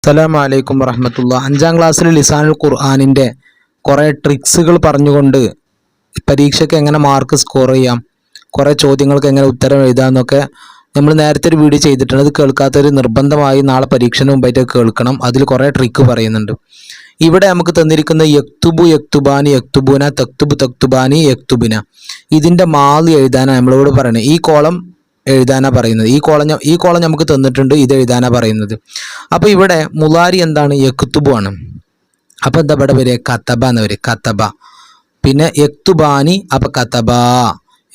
അസ്സലാമു അലൈക്കും വറഹ്മത്തുള്ളാ. 5ാം ക്ലാസ്സിൽ ലിസാനുൽ ഖുർആനിൻ്റെ കുറേ ട്രിക്സുകൾ പറഞ്ഞുകൊണ്ട് പരീക്ഷയ്ക്ക് എങ്ങനെ മാർക്ക് സ്കോർ ചെയ്യാം, കുറേ ചോദ്യങ്ങൾക്ക് എങ്ങനെ ഉത്തരം എഴുതാമെന്നൊക്കെ നമ്മൾ നേരത്തെ ഒരു വീഡിയോ ചെയ്തിട്ടുണ്ട്. അത് കേൾക്കാത്തൊരു നിർബന്ധമായി നാളെ പരീക്ഷന് മുമ്പായിട്ട് കേൾക്കണം. അതിൽ കുറേ ട്രിക്ക് പറയുന്നുണ്ട്. ഇവിടെ നമുക്ക് തന്നിരിക്കുന്ന യക്തുബു യക്തുബാനി യക്തുബൂന തക്തുബു തക്തുബാനി യക്തുബിന, ഇതിൻ്റെ മാളി എഴുതാനാണ് നമ്മളോട് പറയുന്നത്. ഈ കോളം എഴുതാനാണ് പറയുന്നത്. ഈ കോളം നമുക്ക് തന്നിട്ടുണ്ട്, ഇത് എഴുതാനാണ് പറയുന്നത്. അപ്പോൾ ഇവിടെ മുലാരി എന്താണ്? യക്തുബു ആണ്. അപ്പോൾ എന്താ ഇവിടെ വരിക? കത്തബ എന്ന് വരിക, കത്തബ. പിന്നെ യക്തുബാനി, അപ്പോൾ കത്തബ.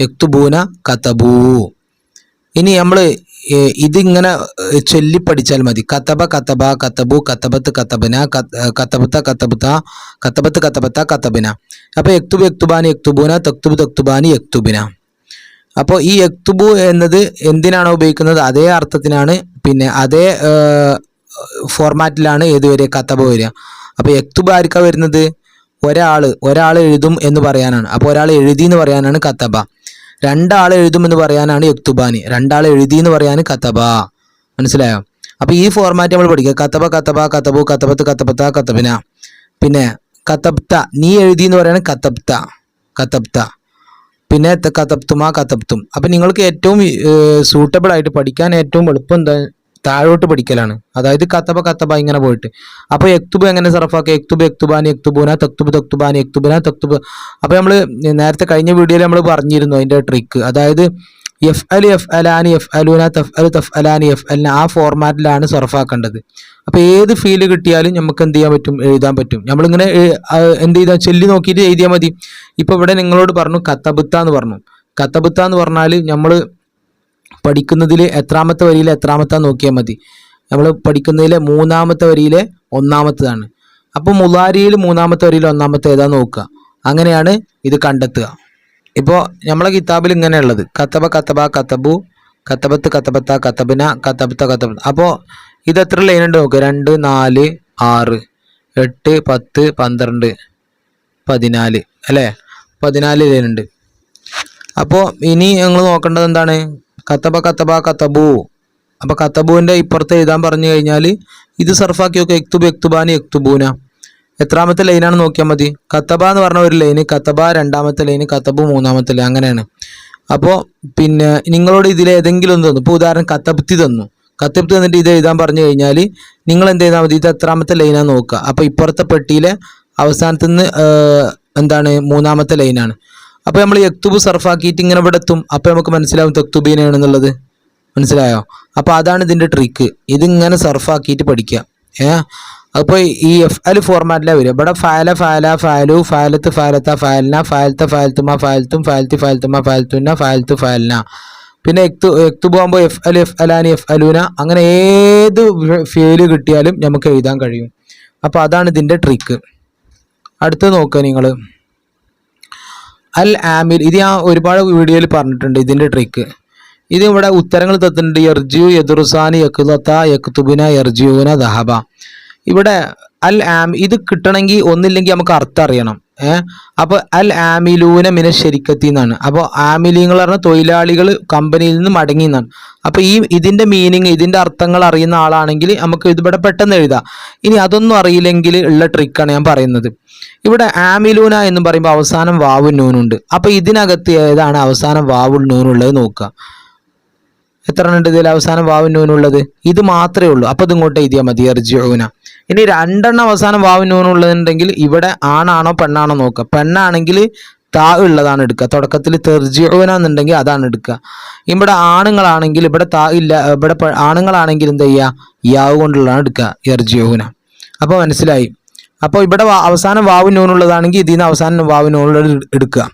യക്തുബൂന, കത്തബൂ. ഇനി നമ്മൾ ഇതിങ്ങനെ ചൊല്ലി പഠിച്ചാൽ മതി. കത്തബ കത്തബ കത്തബു കത്തബത്ത് കത്തബന കത്തബത്ത കത്തബത്ത കത്തബത്ത് കത്തബത്ത കത്തബിന. അപ്പോൾ യക്തുബു യക്തുബാനി യക്തുബൂന തക്തുബു തക്തുബാനി യക്തുബിന. അപ്പോൾ ഈ യക്തുബു എന്നത് എന്തിനാണോ ഉപയോഗിക്കുന്നത് അതേ അർത്ഥത്തിനാണ്, പിന്നെ അതേ ഫോർമാറ്റിലാണ് ഏത് വരിക? കത്തബ വരിക. അപ്പോൾ യക്തുബ ആർക്കാ വരുന്നത്? ഒരാൾ എഴുതും എന്ന് പറയാനാണ്. അപ്പോൾ ഒരാൾ എഴുതി എന്ന് പറയാനാണ് കത്തബ. രണ്ടാൾ എഴുതുമെന്ന് പറയാനാണ് യക്തുബാനി. രണ്ടാൾ എഴുതി എന്ന് പറയാൻ കത്തബ. മനസ്സിലായോ? അപ്പോൾ ഈ ഫോർമാറ്റ് നമ്മൾ പഠിക്കുക. കത്തബ കത്തബ കത്തബു കത്തബത്ത് കത്തബത്ത കത്തബിന. പിന്നെ കത്തബ്ത, നീ എഴുതി എന്ന് പറയാണ് കത്തബ്ത, കത്തബ്ത. പിന്നെ കത്തബ്തുമാ കത്തബ്തും. അപ്പം നിങ്ങൾക്ക് ഏറ്റവും സൂട്ടബിൾ ആയിട്ട് പഠിക്കാൻ ഏറ്റവും എളുപ്പം എന്താ? താഴോട്ട് പഠിക്കലാണ്. അതായത് കത്തബ കത്തബ ഇങ്ങനെ പോയിട്ട്. അപ്പോൾ യക്തുബ് എങ്ങനെ സർഫാക്കുക? യക്തുബ് യക്തുബാനി യക്തുബൂന തക്തുബ് തക്തുബാനി യക്തുബിന തക്തുബ്. അപ്പോൾ നമ്മൾ നേരത്തെ കഴിഞ്ഞ വീഡിയോയിൽ നമ്മൾ പറഞ്ഞിരുന്നു അതിൻ്റെ ട്രിക്ക്. അതായത് എഫ് അലു എഫ് അലാനി എഫ് അലൂന തഫ് അലു തഫ് അലാനി എഫ് അലിന, ആ ഫോർമാറ്റിലാണ് സർഫാക്കേണ്ടത്. അപ്പോൾ ഏത് ഫീല് കിട്ടിയാലും നമുക്ക് എന്ത് ചെയ്യാൻ പറ്റും? എഴുതാൻ പറ്റും. നമ്മളിങ്ങനെ എന്ത് ചെയ്താൽ ചൊല്ലി നോക്കിയിട്ട് എഴുതിയാൽ മതി. ഇപ്പോൾ ഇവിടെ നിങ്ങളോട് പറഞ്ഞു കത്തബുത്ത എന്ന് പറഞ്ഞു. കത്തബുത്ത എന്ന് പറഞ്ഞാൽ നമ്മൾ പഠിക്കുന്നതിൽ എത്രാമത്തെ വരിയിൽ എത്രാമത്തെ നോക്കിയാൽ മതി. നമ്മൾ പഠിക്കുന്നതിലെ 3ാമത്തെ വരിയിലെ 1ാമത്തേതാണ്. അപ്പോൾ മുലാരിയിൽ 3ാമത്തെ വരിയിൽ 1ാമത്തെ ഏതാ നോക്കുക. അങ്ങനെയാണ് ഇത് കണ്ടെത്തുക. ഇപ്പോൾ നമ്മളെ കിതാബിൽ ഇങ്ങനെയുള്ളത് കത്തബ കത്തബ കത്തബു കത്തബത്ത് കത്തബത്ത കത്തബിന കത്തബത്ത കത്തബ. അപ്പോൾ ഇത് എത്ര ലൈൻ ഉണ്ട് നോക്കുക? 2 4 6 8 10 12 14 അല്ലേ? 14 ലൈൻ ഉണ്ട്. അപ്പോൾ ഇനി ഞങ്ങൾ നോക്കേണ്ടത് എന്താണ്? കത്തബ കത്തബ കത്തബു. അപ്പോൾ കത്തബുവിൻ്റെ ഇപ്പുറത്ത് എഴുതാൻ പറഞ്ഞു കഴിഞ്ഞാൽ ഇത് സർഫാക്കി നോക്കുക. യക്തുബ് യക്തുബാനി യക്തുബൂന. എത്രാമത്തെ ലൈനാണ് നോക്കിയാൽ മതി. കത്തബ എന്ന് പറഞ്ഞ ഒരു ലൈന്, കത്തബ 2ാമത്തെ ലൈന്, കത്തബു 3ാമത്തെ ലൈൻ, അങ്ങനെയാണ്. അപ്പോൾ പിന്നെ നിങ്ങളോട് ഇതിലേതെങ്കിലും ഒന്ന് തന്നു. ഇപ്പോൾ ഉദാഹരണം കത്തബ്ത്തി തന്നു. കത്തബ്ത്തി തന്നിട്ട് ഇത് എഴുതാൻ പറഞ്ഞു കഴിഞ്ഞാൽ നിങ്ങൾ എന്ത് ചെയ്താൽ മതി? ഇത് എത്രാമത്തെ ലൈനാണ് നോക്കുക. അപ്പോൾ ഇപ്പുറത്തെ പെട്ടിയിലെ അവസാനത്തു നിന്ന് എന്താണ്? 3ാമത്തെ ലൈനാണ്. അപ്പോൾ നമ്മൾ യക്തുബ് സർഫാക്കിയിട്ട് ഇങ്ങനെ ഇവിടെ എത്തും. അപ്പോൾ നമുക്ക് മനസ്സിലാവും തക്തുബീനാണെന്നുള്ളത്. മനസ്സിലായോ? അപ്പോൾ അതാണ് ഇതിൻ്റെ ട്രിക്ക്. ഇതിങ്ങനെ സർഫാക്കിയിട്ട് പഠിക്കുക. അപ്പോൾ ഈ എഫ് അൽ ഫോർമാറ്റിലാണ് വരിക. ഇവിടെ ഫാല ഫാല ഫാലു ഫാലത്ത് ഫാലത്ത ഫാലന ഫാലത്ത ഫാലത്തുമ ഫാലത്തും ഫാലത്തി ഫാലത്തുമ ഫാലത്തുന്ന ഫാലത്ത് ഫാലന. പിന്നെ യക്തുബ് ആകുമ്പോൾ എഫ് അൽ എഫ് അലാനി എഫ് അലൂന. അങ്ങനെ ഏത് ഫേല് കിട്ടിയാലും നമുക്ക് എഴുതാൻ കഴിയും. അപ്പോൾ അതാണ് ഇതിൻ്റെ ട്രിക്ക്. അടുത്ത് നോക്കുക നിങ്ങൾ. അൽ ആമിൽ, ഇത് ഞാൻ ഒരുപാട് വീഡിയോയിൽ പറഞ്ഞിട്ടുണ്ട് ഇതിൻ്റെ ട്രിക്ക്. ഇത് ഇവിടെ ഉത്തരങ്ങൾ തന്നിട്ടുണ്ട്. യർജിയു യദുറുസാനി യക്ലത്ത യക്തുബിന യർജിയൂന ദഹബ. ഇവിടെ അൽ ആം, ഇത് കിട്ടണമെങ്കിൽ ഒന്നില്ലെങ്കിൽ നമുക്ക് അർത്ഥം അറിയണം. അപ്പോൾ അൽ ആമിലൂന മിന ശരിക്കത്തി എന്നാണ്. അപ്പോൾ ആമിലിങ്ങൾ പറഞ്ഞാൽ തൊഴിലാളികൾ കമ്പനിയിൽ നിന്ന് മടങ്ങി എന്നാണ്. അപ്പോൾ ഇതിൻ്റെ മീനിങ്, ഇതിൻ്റെ അർത്ഥങ്ങൾ അറിയുന്ന ആളാണെങ്കിൽ നമുക്ക് ഇതിവിടെ പെട്ടെന്ന് എഴുതാം. ഇനി അതൊന്നും അറിയില്ലെങ്കിൽ ഉള്ള ട്രിക്കാണ് ഞാൻ പറയുന്നത്. ഇവിടെ ആമിലൂന എന്ന് പറയുമ്പോൾ അവസാനം വാവുൽ നൂനുണ്ട്. അപ്പോൾ ഇതിനകത്ത് ഏതാണ് അവസാനം വാവുൽ നൂനുള്ളത് നോക്കുക. എത്ര ഉണ്ട് ഇതിൽ അവസാനം വാവുൽ നൂനുള്ളത്? ഇത് മാത്രമേ ഉള്ളൂ. അപ്പോൾ ഇതിങ്ങോട്ട് എഴുതിയാൽ മതി, യർജിഊന. ഇനി 2 അവസാനം വാവുൽ നൂനുള്ളതുണ്ടെങ്കിൽ ഇവിടെ ആണാണോ പെണ്ണാണോ നോക്കുക. പെണ്ണാണെങ്കിൽ താ ഉള്ളതാണ് എടുക്കുക. തുടക്കത്തിൽ തെർജിഊന എന്നുണ്ടെങ്കിൽ അതാണ് എടുക്കുക. ഇവിടെ ആണുങ്ങളാണെങ്കിൽ ഇവിടെ താ ഇല്ല. ഇവിടെ ആണുങ്ങളാണെങ്കിൽ എന്താ ചെയ്യുക? യാവ് കൊണ്ടുള്ളതാണ് എടുക്കുക, യർജിഊന. അപ്പോൾ മനസ്സിലായി. അപ്പോൾ ഇവിടെ അവസാനം വാവുൽ നൂനുള്ളതാണെങ്കിൽ ഇതിൽ നിന്ന് അവസാനം വാവുൽ നൂനുള്ളത് എടുക്കുക.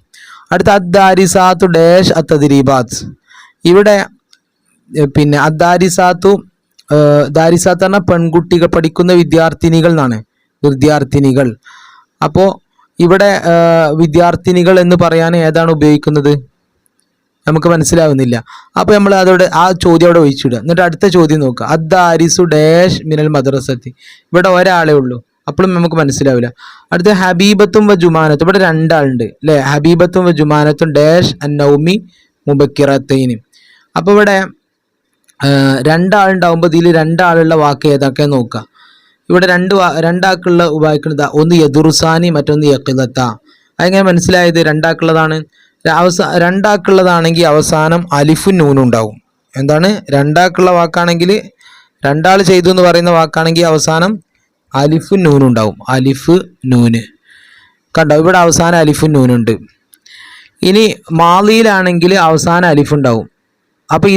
അടുത്ത അദ്ദാരിസാത്തു ഡാഷ് അത്തദ്രീബാത്ത്. ഇവിടെ പിന്നെ അദ്ദാരിസാത്തു, ദാരിസാത്ത് പറഞ്ഞാൽ പെൺകുട്ടികൾ, പഠിക്കുന്ന വിദ്യാർത്ഥിനികൾ എന്നാണ്, വിദ്യാർത്ഥിനികൾ. അപ്പോൾ ഇവിടെ വിദ്യാർത്ഥിനികൾ എന്ന് പറയാൻ ഏതാണ് ഉപയോഗിക്കുന്നത്? നമുക്ക് മനസ്സിലാവുന്നില്ല. അപ്പോൾ നമ്മൾ അതോടെ ആ ചോദ്യം അവിടെ ഒഴിച്ചിടുക. എന്നിട്ട് അടുത്ത ചോദ്യം നോക്കുക. അദ്ദാരിസു ഡാഷ് മിനൽ മദ്രസത്തി. ഇവിടെ ഒരാളേ ഉള്ളൂ, അപ്പോഴും നമുക്ക് മനസ്സിലാവില്ല. അടുത്ത ഹബീബത്തും വ ജുമാനത്തും. ഇവിടെ 2 ആളുണ്ട് അല്ലേ? ഹബീബത്തും വ ജുമാനത്തും ഡാഷ് അന്നൗമി മുബക്കിറത്തൈന്. അപ്പോൾ ഇവിടെ 2 ആളുണ്ടാവുമ്പോൾ ഇതിൽ 2 ആളുള്ള വാക്ക് ഏതൊക്കെ നോക്കുക. ഇവിടെ രണ്ടാക്കുള്ള വായിക്കുന്നത് ഒന്ന് യദുറുസാനി മറ്റൊന്ന് യഖിലത്ത. അതെങ്ങനെ മനസ്സിലായത്? രണ്ടാക്കുള്ളതാണ്. രണ്ടാക്കുള്ളതാണെങ്കിൽ അവസാനം അലിഫും നൂനും ഉണ്ടാവും. എന്താണ്? രണ്ടാക്കുള്ള വാക്കാണെങ്കിൽ, രണ്ടാൾ ചെയ്തു എന്ന് പറയുന്ന വാക്കാണെങ്കിൽ അവസാനം അലിഫും നൂനും ഉണ്ടാവും. അലിഫ് നൂന് കണ്ടോ? ഇവിടെ അവസാനം അലിഫും നൂനുണ്ട്. ഇനി മാളിയിലാണെങ്കിൽ അവസാനം അലിഫ് ഉണ്ടാവും. അപ്പൊ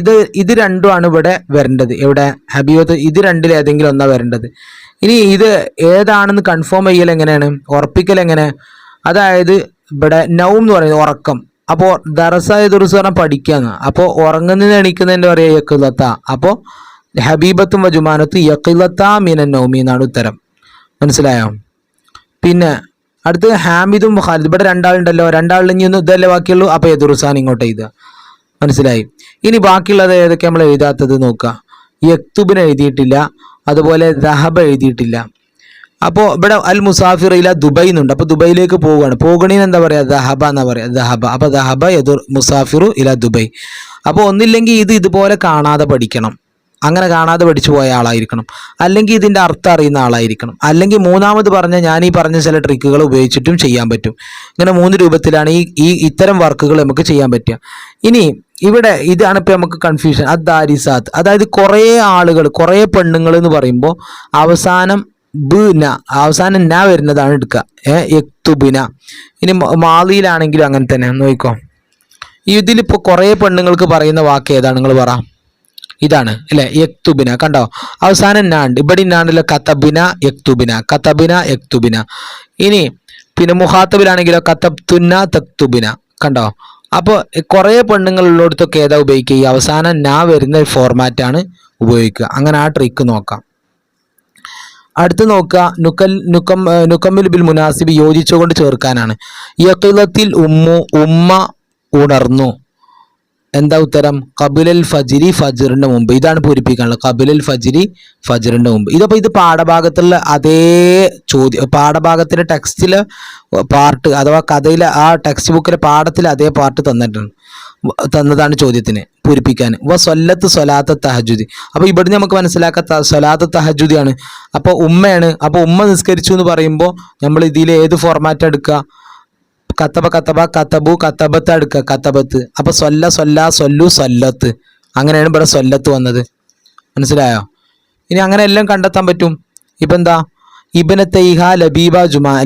ഇത് രണ്ടുമാണ് ഇവിടെ വരേണ്ടത്. എവിടെ? ഹബീബത്ത്. ഇത് രണ്ടിൽ ഏതെങ്കിലും ഒന്നാ വരേണ്ടത്. ഇനി ഇത് ഏതാണെന്ന് കൺഫേം ചെയ്യൽ എങ്ങനെയാണ്? ഉറപ്പിക്കൽ എങ്ങനെ? അതായത് ഇവിടെ നൗം എന്ന് പറയുന്നത് ഉറക്കം. അപ്പോൾ ദറസായ ദുർസ് പറഞ്ഞാൽ പഠിക്കാന്ന്. അപ്പോൾ ഉറങ്ങുന്നതിന് എണീക്കുന്നതിൻ്റെ പറയാ യഖിലത്ത. അപ്പോൾ ഹബീബത്തും വജുമാനത്തും യഖിലത്ത മിനൻ നൗമി എന്നാണ് ഉത്തരം. മനസ്സിലായോ? പിന്നെ അടുത്ത് ഹാമിദും ഖാലിദ്. ഇവിടെ രണ്ടാളുണ്ടല്ലോ, രണ്ടാളിൽ ഇനി ഒന്നും ഇതല്ലേ ബാക്കിയുള്ളൂ. അപ്പോൾ യദുറുസാൻ ഇങ്ങോട്ട് എഴുതുക. മനസ്സിലായി? ഇനി ബാക്കിയുള്ളത് ഏതൊക്കെ നമ്മൾ എഴുതാത്തത് നോക്കുക. യക്തുബിന് എഴുതിയിട്ടില്ല, അതുപോലെ ദഹബ എഴുതിയിട്ടില്ല. അപ്പോൾ ഇവിടെ അൽ മുസാഫിർ ഇല ദുബൈ എന്നുണ്ട്. അപ്പോൾ ദുബൈയിലേക്ക് പോവുകയാണ്. പോകണീന്ന് എന്താ പറയുക? ദഹബ എന്നാ പറയുക. ദഹബ. അപ്പോൾ ദഹബ യദുർ മുസാഫിറു ഇല ദുബൈ. അപ്പോൾ ഒന്നില്ലെങ്കിൽ ഇതുപോലെ കാണാതെ പഠിക്കണം. അങ്ങനെ കാണാതെ പഠിച്ചു പോയ ആളായിരിക്കണം, അല്ലെങ്കിൽ ഇതിൻ്റെ അർത്ഥം അറിയുന്ന ആളായിരിക്കണം, അല്ലെങ്കിൽ മൂന്നാമത് പറഞ്ഞ ഞാൻ ഈ പറഞ്ഞ ചില ട്രിക്കുകൾ ഉപയോഗിച്ചിട്ടും ചെയ്യാൻ പറ്റും. ഇങ്ങനെ 3 രൂപത്തിലാണ് ഇത്തരം വർക്കുകൾ നമുക്ക് ചെയ്യാൻ പറ്റുക. ഇനി ഇവിടെ ഇതാണ് ഇപ്പം നമുക്ക് കൺഫ്യൂഷൻ. അദ്ദാരിസാത്ത്, അതായത് കുറേ ആളുകൾ, കുറേ പെണ്ണുങ്ങൾ എന്ന് പറയുമ്പോൾ അവസാനം അവസാനം ന വരുന്നതാണ് എടുക്കുക. യക്തുബിന. ഇനി മാളിയിലാണെങ്കിലും അങ്ങനെ തന്നെ നോക്കിക്കോ. ഇതിലിപ്പോൾ കുറേ പെണ്ണുങ്ങൾക്ക് പറയുന്ന വാക്ക് ഏതാണ്? നിങ്ങൾ പറ. ഇതാണ് അല്ലെ? യക്തുബിന. കണ്ടോ? അവസാനം നാണ്ട്. ഇവിടെ നാണ്ടല്ലോ. കതബിന യക്തുബിന, കതബിന യക്തുബിന. ഇനി പിന്നെ മുഹാത്തബിലാണെങ്കിലോ കതബ്തുന്ന തക്തുബിന. കണ്ടോ? അപ്പോൾ കുറേ പെണ്ണുങ്ങൾ ഉള്ളിടത്തൊക്കെ ഏതാ ഉപയോഗിക്കുക? ഈ അവസാനം നാ വരുന്ന ഫോർമാറ്റാണ് ഉപയോഗിക്കുക. അങ്ങനെ ആ ട്രിക്ക് നോക്കാം. അടുത്ത് നോക്കുക. നുക്കമ്മിൽ ബിൽ മുനാസിബ്, യോജിച്ചുകൊണ്ട് ചേർക്കാനാണ്. യഖിലത്തിൽ ഉമ്മ ഉണർന്നു. എന്താ ഉത്തരം? ഖബിലൽ ഫജ്രി, ഫജ്റിന്റെ മുമ്പ്. ഇതാണ് പൂരിപ്പിക്കാനുള്ളത്. ഖബിലൽ ഫജ്രി, ഫജ്റിന്റെ മുമ്പ്. ഇത് പാഠഭാഗത്തുള്ള അതേ ചോദ്യം, പാഠഭാഗത്തിലെ ടെക്സ്റ്റിലെ പാർട്ട് അഥവാ കഥയിലെ ആ ടെക്സ്റ്റ് ബുക്കിലെ പാഠത്തിലെ അതേ പാർട്ട് തന്നതാണ് ചോദ്യത്തിന് പൂരിപ്പിക്കാൻ. സ്വല്ലത്ത് സ്വലാത്ത തഹജുദി. അപ്പോൾ ഇവിടുന്ന് നമുക്ക് മനസ്സിലാക്കാത്ത സ്വലാത്ത തഹജുദിയാണ്. അപ്പോൾ ഉമ്മയാണ്. അപ്പോൾ ഉമ്മ നിസ്കരിച്ചു എന്ന് പറയുമ്പോൾ നമ്മൾ ഇതിൽ ഏത് ഫോർമാറ്റ് എടുക്കുക? കത്തബ കത്തബ കത്തബു കത്തബത്ത് എടുക്കുക. കത്തബത്ത്. അപ്പൊ സ്വല്ല സ്വല്ലു സ്വല്ലത്ത്. അങ്ങനെയാണ് ഇവിടെ സ്വല്ലത്ത് വന്നത്. മനസ്സിലായോ? ഇനി അങ്ങനെ എല്ലാം കണ്ടെത്താൻ പറ്റും. ഇപ്പൊ എന്താ? ഇബ്നതൈഹ ലബീബ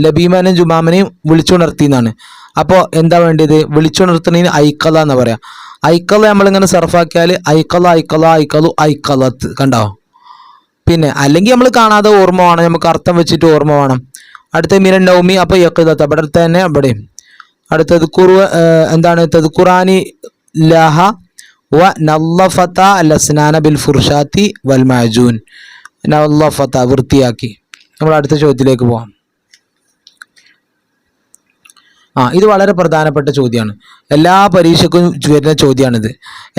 ലബീബനും ജുമാമനെയും വിളിച്ചുണർത്തി എന്നാണ്. അപ്പോൾ എന്താ വേണ്ടത്? വിളിച്ചുണർത്തുന്നതിന് ഐക്കല എന്ന് പറയാം. ഐക്കല നമ്മളിങ്ങനെ സർഫാക്കിയാൽ ഐക്കല ഐക്കല ഐക്കലു ഐക്കലത്ത്. കണ്ടോ? പിന്നെ അല്ലെങ്കിൽ നമ്മൾ കാണാതെ ഓർമ്മ വേണം, നമുക്ക് അർത്ഥം വെച്ചിട്ട് ഓർമ്മ വേണം. അടുത്ത മിനൻ നൗമി. അപ്പോൾ യഖിലത്ത് അവിടെ തന്നെ അവിടെയും. അടുത്തത് എന്താണ്? തദ്കുറാനി ലഹ വ നല്ലഫത ലസ്നാന ബിൽ ഫുർഷാത്തി വൽ മഅജൂൻ. നല്ലഫത വൃത്തിയാക്കി. നമ്മൾ അടുത്ത ചോദ്യത്തിലേക്ക് പോകാം. ഇത് വളരെ പ്രധാനപ്പെട്ട ചോദ്യമാണ്. എല്ലാ പരീക്ഷയ്ക്കും വരുന്ന ചോദ്യമാണിത്.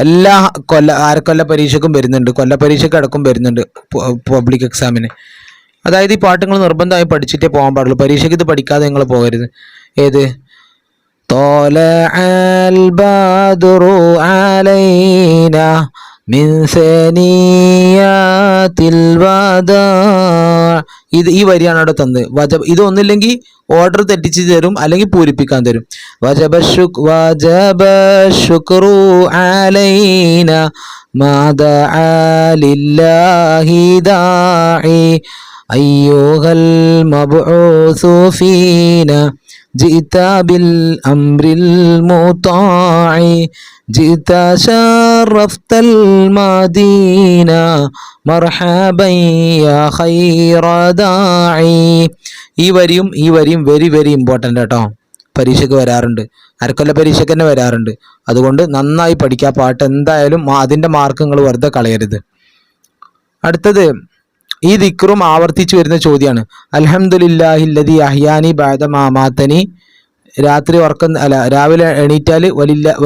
എല്ലാ അരക്കൊല്ല പരീക്ഷയ്ക്കും വരുന്നുണ്ട്, കൊല്ല പരീക്ഷയ്ക്ക് അടക്കം വരുന്നുണ്ട്, പബ്ലിക് എക്സാമിന്. അതായത് ഈ പാട്ടുകൾ നിർബന്ധമായും പഠിച്ചിട്ടേ പോകാൻ പാടുള്ളൂ. പരീക്ഷയ്ക്ക് ഇത് പഠിക്കാതെ നിങ്ങൾ പോകരുത്. ഏത്? طلع البدر علينا من ثنيات الوداع. ഈ വരിയാണ് അവിടെ തന്നത്. വജബ്. ഇതൊന്നില്ലെങ്കിൽ ഓർഡർ തെറ്റിച്ച് തരും, അല്ലെങ്കിൽ പൂരിപ്പിക്കാൻ തരും. വജബ ശുക്രു അലൈന മാ ദഅ ലില്ലാഹി ദാഇ അയ്യുഹൽ മബ്ഊസു ഫീന ജിഇത ബിൽ അംറിൽ മുതാഇ ജിഇത ശറഫ്തൽ മദീന മർഹബൻ യാ ഖൈറ ദാഇ. ഈ വരിയും വെരി വെരി ഇമ്പോർട്ടൻ്റ് കേട്ടോ. പരീക്ഷയ്ക്ക് വരാറുണ്ട്, അരക്കൊല്ല പരീക്ഷയ്ക്ക് തന്നെ വരാറുണ്ട്. അതുകൊണ്ട് നന്നായി പഠിക്കുക. പാട്ട് എന്തായാലും അതിൻ്റെ മാർക്ക് നിങ്ങൾ വെറുതെ കളയരുത്. അടുത്തത് ഈ ദിക്റും ആവർത്തിച്ചു വരുന്ന ചോദ്യമാണ്. അൽഹംദുലില്ലാഹില്ലദി അഹ്യാനി ബഅദ മാ മാതനി. രാത്രി രാവിലെ എണീറ്റാൽ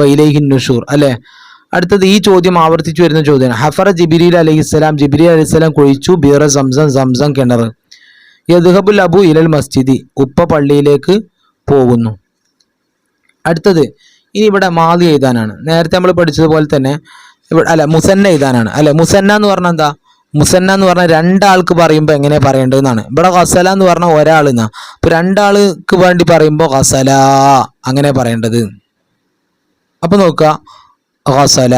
വഇലൈഹിൻ നുഷൂർ അല്ലേ? അടുത്തത് ഈ ചോദ്യം ആവർത്തിച്ചു വരുന്ന ചോദ്യമാണ്. ഹഫറ ജിബ്രീൽ അലൈഹിസ്സലാം. ജിബ്രീൽ അലൈഹിസ്സലാം കുഴിച്ചു ബീറ സംസം കിണർ. യദ്ഹബുൽ അബു ഇലൽ മസ്ജിദി. ഉപ്പ പള്ളിയിലേക്ക് പോകുന്നു. അടുത്തത് ഇനി ഇവിടെ മാദി എഴുതാനാണ്. നേരത്തെ നമ്മൾ പഠിച്ചതുപോലെ തന്നെ മുസന്ന എഴുതാനാണ് അല്ലെ? മുസന്ന എന്ന് പറഞ്ഞാൽ എന്താ? മുസന്ന എന്ന് പറഞ്ഞാൽ രണ്ടാൾക്ക് പറയുമ്പോൾ എങ്ങനെ പറയേണ്ടതെന്നാണ്. ഇവിടെ ഖസല എന്ന് പറഞ്ഞാൽ ഒരാൾ എന്നാ. അപ്പോൾ രണ്ടാൾക്ക് വേണ്ടി പറയുമ്പോൾ ഖസല അങ്ങനെ പറയേണ്ടത്. അപ്പോൾ നോക്കുക ഖസല.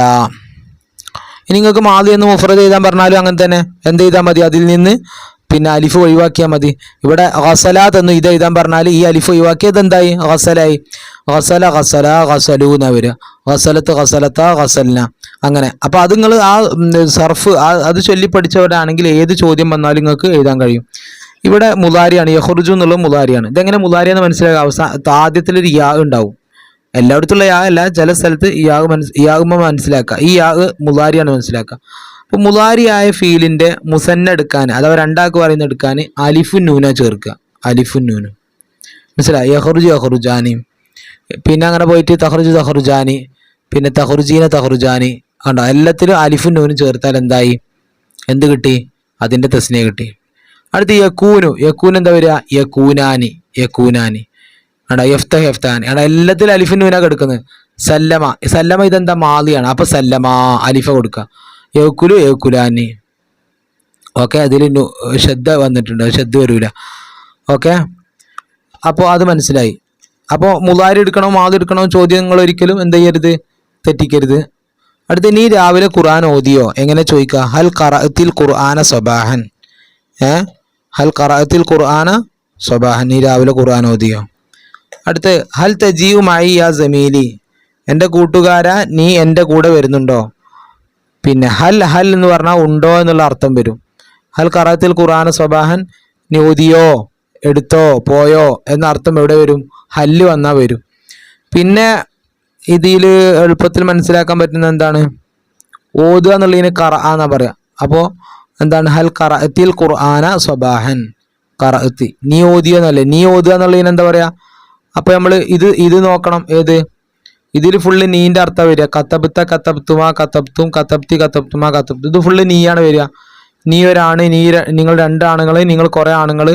ഇനി നിങ്ങൾക്ക് മാദി എന്ന് മുഫ്രദ് എഴുതാൻ പറഞ്ഞാലും അങ്ങനെ തന്നെ എന്ത് ചെയ്താൽ മതി, അതിൽ നിന്ന് പിന്നെ അലിഫ് ഒഴിവാക്കിയാൽ മതി. ഇവിടെ ഖസലാത്ത് എന്ന് ഇത് എഴുതാൻ പറഞ്ഞാൽ ഈ അലിഫ് ഒഴിവാക്കിയത് എന്തായി, ഖസലായി. ഖസല ഖസല ഖസലു എന്നാ വരിക. ഖസലത്ത് ഖസലത്ത ഖസൽന അങ്ങനെ. അപ്പോൾ അത് നിങ്ങൾ ആ സർഫ് അത് ചൊല്ലി പഠിച്ചവരാണെങ്കിൽ ഏത് ചോദ്യം വന്നാലും നിങ്ങൾക്ക് എഴുതാൻ കഴിയും. ഇവിടെ മുലാരിയാണ്, യഹ്റുജു എന്നുള്ളത് മുലാരിയാണ്. ഇതെങ്ങനെ മുലാരിയാന്ന് മനസ്സിലാക്കുക, ആദ്യത്തിലൊരു യാ ഉണ്ടാവും. എല്ലായിടത്തുള്ള യാ അല്ല, ചില സ്ഥലത്ത് യാകുമ്പോൾ മനസ്സിലാക്കുക. ഈ യാ മുലാരിയാണ് മനസ്സിലാക്കുക. അപ്പോൾ മുലാരിയായ ഫീലിൻ്റെ മുസന്ന എടുക്കാൻ, അഥവാ രണ്ടാൾക്ക് പറയുന്ന എടുക്കാൻ അലിഫുൻ നൂന ചേർക്കുക. അലിഫുൻ നൂന് മനസ്സിലായി. യഹ്റുജു യഹ്റുജാനി, പിന്നെ അങ്ങനെ പോയിട്ട് തഹ്റുജു തഹ്റുജാനി, പിന്നെ തഹ്റുജീന തഹ്റുജാനി. കണ്ടോ, എല്ലാത്തിലും അലിഫുൻ നൂനും ചേർത്താൽ എന്തായി, എന്ത് കിട്ടി, അതിൻ്റെ തസ്നിയ കിട്ടി. അടുത്ത് യക്കൂനു. യക്കൂൻ എന്താ വരിക, യക്കൂനാനി യക്കൂനാനി. ആടാ യഫ്ത യഫ്താനി. ആടാ എല്ലാത്തിലും അലിഫിൻ നൂനൊക്കെ എടുക്കുന്നത്. സല്ലമ. സല്ലമ ഇതെന്താ, മാലിയാണ്. അപ്പോൾ സല്ലമ അലിഫ കൊടുക്കുക. യക്കുലു യക്കുലാനി. ഓക്കെ, അതിൽ ശ്രദ്ധ വന്നിട്ടുണ്ട്, ശ്രദ്ധ വരൂല. ഓക്കെ, അപ്പോൾ അത് മനസ്സിലായി. അപ്പോൾ മുലാരി എടുക്കണോ മാദി എടുക്കണോ ചോദ്യങ്ങൾ ഒരിക്കലും എന്ത് ചെയ്യരുത്, തെറ്റിക്കരുത്. അടുത്ത് നീ രാവിലെ ഖുർആൻ ഓതിയോ എങ്ങനെ ചോദിക്കുക, ഹൽ ഖറഅത്തിൽ ഖുർആന സ്വബാഹൻ. ഹൽ ഖറഅത്തിൽ ഖുർആന സ്വബാഹൻ, നീ രാവിലെ ഖുർആൻ ഓതിയോ. അടുത്ത് ഹൽ തജീഉ മഈ യാ സമീലി, എൻ്റെ കൂട്ടുകാരാ നീ എൻ്റെ കൂടെ വരുന്നുണ്ടോ. പിന്നെ ഹൽ ഹൽ എന്ന് പറഞ്ഞാൽ ഉണ്ടോ എന്നുള്ള അർത്ഥം വരും. ഹൽ ഖറഅത്തിൽ ഖുർആന സ്വബാഹൻ, നീ ഓതിയോ, എടുത്തോ, പോയോ എന്ന അർത്ഥം എവിടെ വരും, ഹല്ല് വന്നാൽ വരും. പിന്നെ ഇതിൽ എളുപ്പത്തിൽ മനസ്സിലാക്കാൻ പറ്റുന്ന എന്താണ്, ഓതുക എന്നുള്ളതിന് ഖറഅ എന്നാ പറയാ. അപ്പോൾ എന്താണ്, ഹൽ ഖറഅത്തിൽ ഖുർആന സ്വബാഹൻ. ഖറഅത്തി നീ ഓതിയോ എന്നല്ലേ, നീ ഓതുക എന്നുള്ളതിന് എന്താ പറയാ. അപ്പോൾ നമ്മൾ ഇത് നോക്കണം, ഏത് ഇതിൽ ഫുള്ള് നീൻ്റെ അർത്ഥം വരിക. കത്തബത്ത കത്തബ്തുമാ കത്തബ്തും കത്തബ്തി കത്തബ്തുമാ കത്തബ്തു. ഇത് ഫുള്ള് നീയാണ് വരിക. നീ ഒരാണ്, നിങ്ങൾ രണ്ടാണുങ്ങൾ, നിങ്ങൾ കുറേ ആണുങ്ങൾ,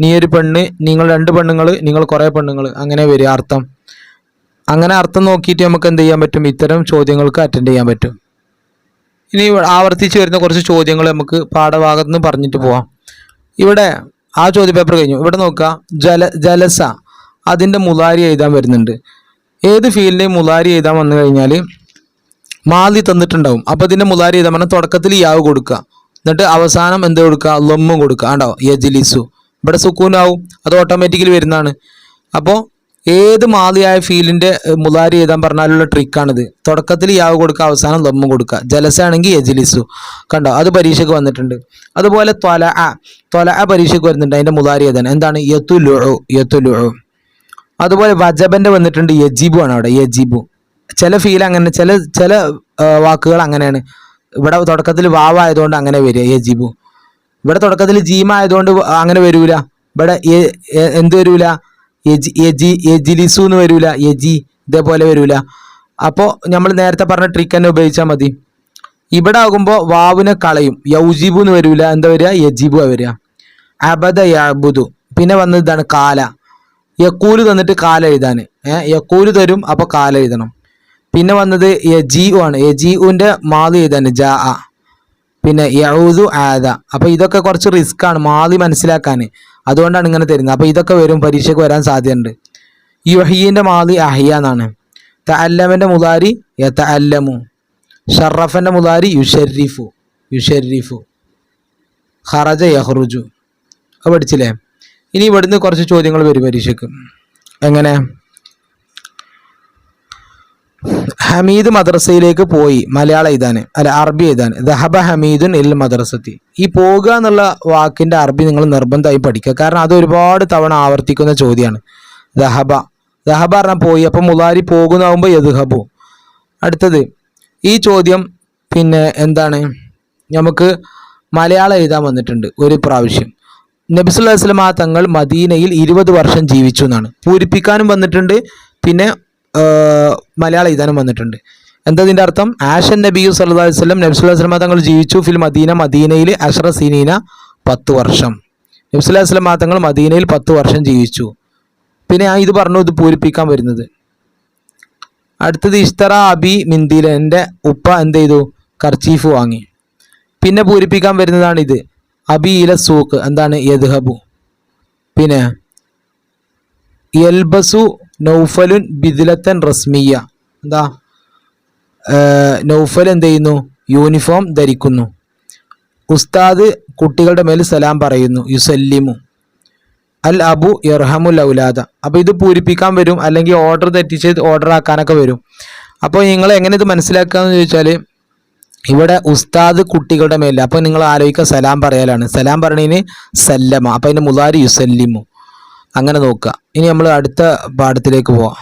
നീ ഒരു പെണ്ണ്, നിങ്ങൾ രണ്ട് പെണ്ണുങ്ങൾ, നിങ്ങൾ കുറേ പെണ്ണുങ്ങൾ, അങ്ങനെ വരിക അർത്ഥം. അങ്ങനെ അർത്ഥം നോക്കിയിട്ട് നമുക്ക് എന്ത് ചെയ്യാൻ പറ്റും, ഇത്തരം ചോദ്യങ്ങൾക്ക് അറ്റൻഡ് ചെയ്യാൻ പറ്റും. ഇനി ആവർത്തിച്ച് വരുന്ന കുറച്ച് ചോദ്യങ്ങൾ നമുക്ക് പാഠഭാഗത്ത് നിന്ന് പറഞ്ഞിട്ട് പോവാം. ഇവിടെ ആ ചോദ്യപേപ്പർ കഴിഞ്ഞു. ഇവിടെ നോക്കുക, ജലസ അതിൻ്റെ മുലാരി എഴുതാൻ വരുന്നുണ്ട്. ഏത് ഫീലിൻ്റെയും മുലാരി എഴുതാൻ വന്നു കഴിഞ്ഞാൽ മാലി തന്നിട്ടുണ്ടാവും. അപ്പോൾ ഇതിൻ്റെ മുലാരി എഴുതാൻ പറഞ്ഞാൽ തുടക്കത്തിൽ യാവ് കൊടുക്കുക, എന്നിട്ട് അവസാനം എന്ത് കൊടുക്കുക, ലൊമ്മും കൊടുക്കുക. ആണ്ടോ യജിലിസു, ഇവിടെ സുക്കൂനാവും, അത് ഓട്ടോമാറ്റിക്കലി വരുന്നതാണ്. അപ്പോൾ ഏത് മാലിയായ ഫീലിൻ്റെ മുലാരി എഴുതാൻ പറഞ്ഞാലുള്ള ട്രിക്കാണിത്. തുടക്കത്തിൽ യാവ് കൊടുക്കുക, അവസാനം ലൊമ്മും കൊടുക്കുക. ജലസ ആണെങ്കിൽ യജിലിസു. കണ്ടോ, അത് പരീക്ഷയ്ക്ക് വന്നിട്ടുണ്ട്. അതുപോലെ ത്വല പരീക്ഷയ്ക്ക് വരുന്നുണ്ട്. അതിൻ്റെ മുലാരി എഴുതാൻ എന്താണ്, യതുലുഉ യതുലുഉ. അതുപോലെ വജബന്റെ വന്നിട്ടുണ്ട്, യജീബു ആണ് അവിടെ, യജീബു. ചില ഫീൽ അങ്ങനെ, ചില വാക്കുകൾ അങ്ങനെയാണ്. ഇവിടെ തുടക്കത്തിൽ വാവായതുകൊണ്ട് അങ്ങനെ വരിക യജീബു. ഇവിടെ തുടക്കത്തിൽ ജീമ ആയതുകൊണ്ട് അങ്ങനെ വരൂല. ഇവിടെ എന്ത് വരൂല, യജിലിസു എന്ന് വരൂല, യജി ഇതേപോലെ വരൂല. അപ്പോൾ നമ്മൾ നേരത്തെ പറഞ്ഞ ട്രിക്ക് തന്നെ ഉപയോഗിച്ചാൽ മതി. ഇവിടെ ആകുമ്പോൾ വാവിനെ കളയും, യൗജീബു എന്ന് വരൂല, എന്താ വരിക, യജീബു വരിക. അബദ യഅബുദു. പിന്നെ വന്നത് ഇതാണ് കാല. യക്കൂല് തന്നിട്ട് കാല എഴുതാൻ, യക്കൂല് തരും, അപ്പോൾ കാല എഴുതണം. പിന്നെ വന്നത് യജീഉ ആണ്, യജീഉവിൻ്റെ മാദി എഴുതാൻ ജാ. പിന്നെ യഊദു ആദ. അപ്പോൾ ഇതൊക്കെ കുറച്ച് റിസ്ക് ആണ് മാദി മനസ്സിലാക്കാൻ, അതുകൊണ്ടാണ് ഇങ്ങനെ തരുന്നത്. അപ്പോൾ ഇതൊക്കെ വരും, പരീക്ഷയ്ക്ക് വരാൻ സാധ്യതയുണ്ട്. യുഹീൻ്റെ മാദി അഹിയ എന്നാണ്. തഅല്ലമൻ്റെ മുദാരി യതഅല്ലമു. ഷറഫൻ്റെ മുദാരി യുഷരിഫു യുഷരിഫു. ഖറജ യഖ്റുജു. അത് പഠിച്ചില്ലേ. ഇനി ഇവിടുന്ന് കുറച്ച് ചോദ്യങ്ങൾ വരും പരീക്ഷയ്ക്ക്. എങ്ങനെ, ഹമീദ് മദ്രസയിലേക്ക് പോയി, മലയാളം എഴുതാൻ അല്ല അറബി എഴുതാൻ. ദഹബ ഹമീദുൻ ഇൽ മദ്രസത്തി. ഈ പോകുക എന്നുള്ള വാക്കിൻ്റെ അറബി നിങ്ങൾ നിർബന്ധമായി പഠിക്കുക, കാരണം അത് ഒരുപാട് തവണ ആവർത്തിക്കുന്ന ചോദ്യമാണ്. ദഹബ പറഞ്ഞാൽ പോയി, അപ്പം മുലാരി പോകുന്നാവുമ്പോൾ യദ്ഹബു. അടുത്തത് ഈ ചോദ്യം പിന്നെ എന്താണ്, നമുക്ക് മലയാളം എഴുതാൻ വന്നിട്ടുണ്ട് ഒരു പ്രാവശ്യം. നബി സല്ലല്ലാഹു അലൈഹി വസല്ലം തങ്ങൾ മദീനയിൽ 20 വർഷം ജീവിച്ചു എന്നാണ്. പൂരിപ്പിക്കാനും വന്നിട്ടുണ്ട്, പിന്നെ മലയാളം എഴുതാനും വന്നിട്ടുണ്ട്. എന്താ ഇതിൻ്റെ അർത്ഥം, ആഷൻ നബിയു സല്ലല്ലാഹു അലൈഹി വസല്ലം, നബി സല്ലല്ലാഹു അലൈഹി വസല്ലം തങ്ങൾ ജീവിച്ചു ഫിൽ മദീനയിൽ അശ്റ സിനീന 10 വർഷം. നബി സല്ലല്ലാഹു അലൈഹി വസല്ലം തങ്ങൾ മദീനയിൽ 10 വർഷം ജീവിച്ചു. പിന്നെ ഞാൻ ഇത് പറഞ്ഞു, ഇത് പൂരിപ്പിക്കാൻ വരുന്നത്. അടുത്തത് ഇഷ്തറ അബി മിന്തില, എൻ്റെ ഉപ്പ എന്ത് ചെയ്തു, കർച്ചീഫ് വാങ്ങി. പിന്നെ പൂരിപ്പിക്കാൻ വരുന്നതാണിത്. അബി ഇല സൂക്ക് എന്താണ് യദ്ഹബു. പിന്നെ യൽബസു നൗഫലുൻ ബിദിലത്തൻ റസ്മിയ എന്താ നൗഫൽ എന്ത് ചെയ്യുന്നു യൂണിഫോം ധരിക്കുന്നു. ഉസ്താദ് കുട്ടികളുടെ മേൽ സലാം പറയുന്നു യുസല്ലിമു. അൽ അബു യർഹമുൽ ഔലാദ. അപ്പോൾ ഇത് പൂരിപ്പിക്കാൻ വരും, അല്ലെങ്കിൽ ഓർഡർ തെറ്റിച്ച് ഓർഡർ ആക്കാനൊക്കെ വരും. അപ്പോൾ നിങ്ങൾ എങ്ങനെ ഇത് മനസ്സിലാക്കാന്ന് ചോദിച്ചാൽ ഇവിടെ ഉസ്താദ് കുട്ടികളുടെ മേലിൽ, അപ്പോൾ നിങ്ങൾ ആലോചിക്കുക സലാം പറയലാണ്. സലാം പറയണതിന് സല്ലമ, അപ്പോൾ അതിൻ്റെ മുലാരി യുസല്ലിമു. അങ്ങനെ നോക്കുക. ഇനി നമ്മൾ അടുത്ത പാഠത്തിലേക്ക് പോവാം.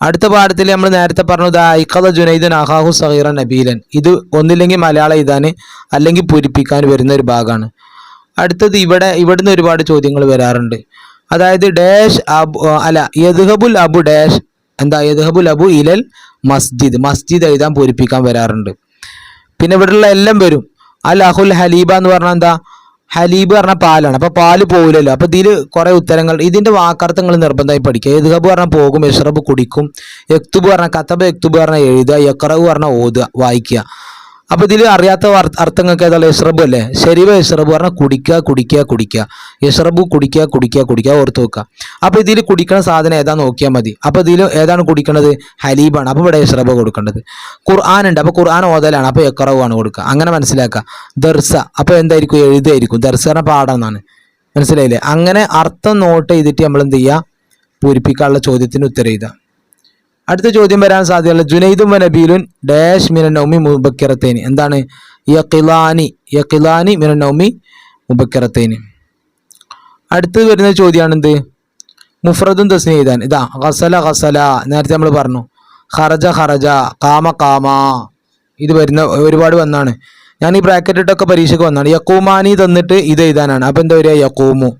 അടുത്ത പാഠത്തിൽ നമ്മൾ നേരത്തെ പറഞ്ഞു ഐഖദ ജുനൈദൻ അഹാഹു സഗീറൻ നബീലൻ. ഇത് ഒന്നില്ലെങ്കിൽ മലയാളം എഴുതാൻ അല്ലെങ്കിൽ പൂരിപ്പിക്കാൻ വരുന്ന ഒരു ഭാഗമാണ്. അടുത്തത് ഇവിടുന്ന് ഒരുപാട് ചോദ്യങ്ങൾ വരാറുണ്ട്. അതായത് ഡാഷ് അബു അല്ല യദ്ഹബുൽ അബു ഡാഷ് എന്താ യദ്ഹബുൽ അബു ഇലൽ മസ്ജിദ് എഴുതാൻ പൂരിപ്പിക്കാൻ വരാറുണ്ട്. പിന്നെ ഇവിടെയുള്ള എല്ലാം വരും. അൽ അഹുൽ ഹലീബ എന്ന് പറഞ്ഞാൽ എന്താ ഹലീബ് പറഞ്ഞാൽ പാലാണ്. അപ്പോൾ പാല് പോകില്ലല്ലോ. അപ്പോൾ ഇതിൽ കുറേ ഉത്തരങ്ങൾ, ഇതിൻ്റെ വാക്കർത്ഥങ്ങൾ നിർബന്ധമായി പഠിക്കുക. യദ്ഹബ് പറഞ്ഞാൽ പോകും, യഷ്റബ് കുടിക്കും, യക്തുബ് പറഞ്ഞാൽ കതബ, യക്തുബ് പറഞ്ഞാൽ എഴുതുക, യഖറഉ പറഞ്ഞാൽ ഓതുക വായിക്കുക. അപ്പോൾ ഇതിൽ അറിയാത്ത അർത്ഥങ്ങൾക്ക് ഏതാ യഷ്റബ് അല്ലേ. ശരീബ യഷ്റബ് പറഞ്ഞാൽ കുടിക്കുക. യഷ്റബു കുടിക്കുക ഓർത്ത് വെക്കുക. അപ്പോൾ ഇതിൽ കുടിക്കുന്ന സാധനം ഏതാന്ന് നോക്കിയാൽ മതി. അപ്പോൾ ഇതിൽ ഏതാണ് കുടിക്കുന്നത് ഹലീബാണ്. അപ്പോൾ ഇവിടെ യഷ്റബ് കൊടുക്കേണ്ടത്. ഖുർആൻ ഉണ്ട്, അപ്പോൾ ഖുർആൻ ഓതലാണ്, അപ്പോൾ യഖറഉ ആണ് കൊടുക്കുക. അങ്ങനെ മനസ്സിലാക്കുക. ദർസ അപ്പോൾ എന്തായിരിക്കും എഴുതായിരിക്കും. ദർസ പറഞ്ഞാൽ പാഠം എന്നാണ്. മനസ്സിലായില്ലേ. അങ്ങനെ അർത്ഥം നോട്ട് ചെയ്തിട്ട് നമ്മൾ എന്ത് ചെയ്യുക പൂരിപ്പിക്കാനുള്ള ചോദ്യത്തിന് ഉത്തരം എഴുതുക. അടുത്ത ചോദ്യം വരാൻ സാധ്യതയുള്ള ജുനൈദും വനബീലുൻ ഡാഷ് മിനൻ നൗമി മുബക്കിറത്തേനി എന്താണ് യഖിലാനി മിനൻ നൗമി മുബക്കിറത്തേനി. അടുത്തത് വരുന്ന ചോദ്യമാണ് എന്ത് മുഫ്രദും തസ്നി എഴുതാൻ. ഇതാ ഖസല നേരത്തെ നമ്മൾ പറഞ്ഞു. ഖറജ കാമ ഇത് വരുന്ന ഒരുപാട് വന്നാണ്. ഞാൻ ഈ ബ്രാക്കറ്റ് ഇട്ടൊക്കെ പരീക്ഷയ്ക്ക് വന്നാണ്. യഖൂമാനി തന്നിട്ട് ഇത് എഴുതാനാണ്. അപ്പം എന്താ വരിക യഖൂമു.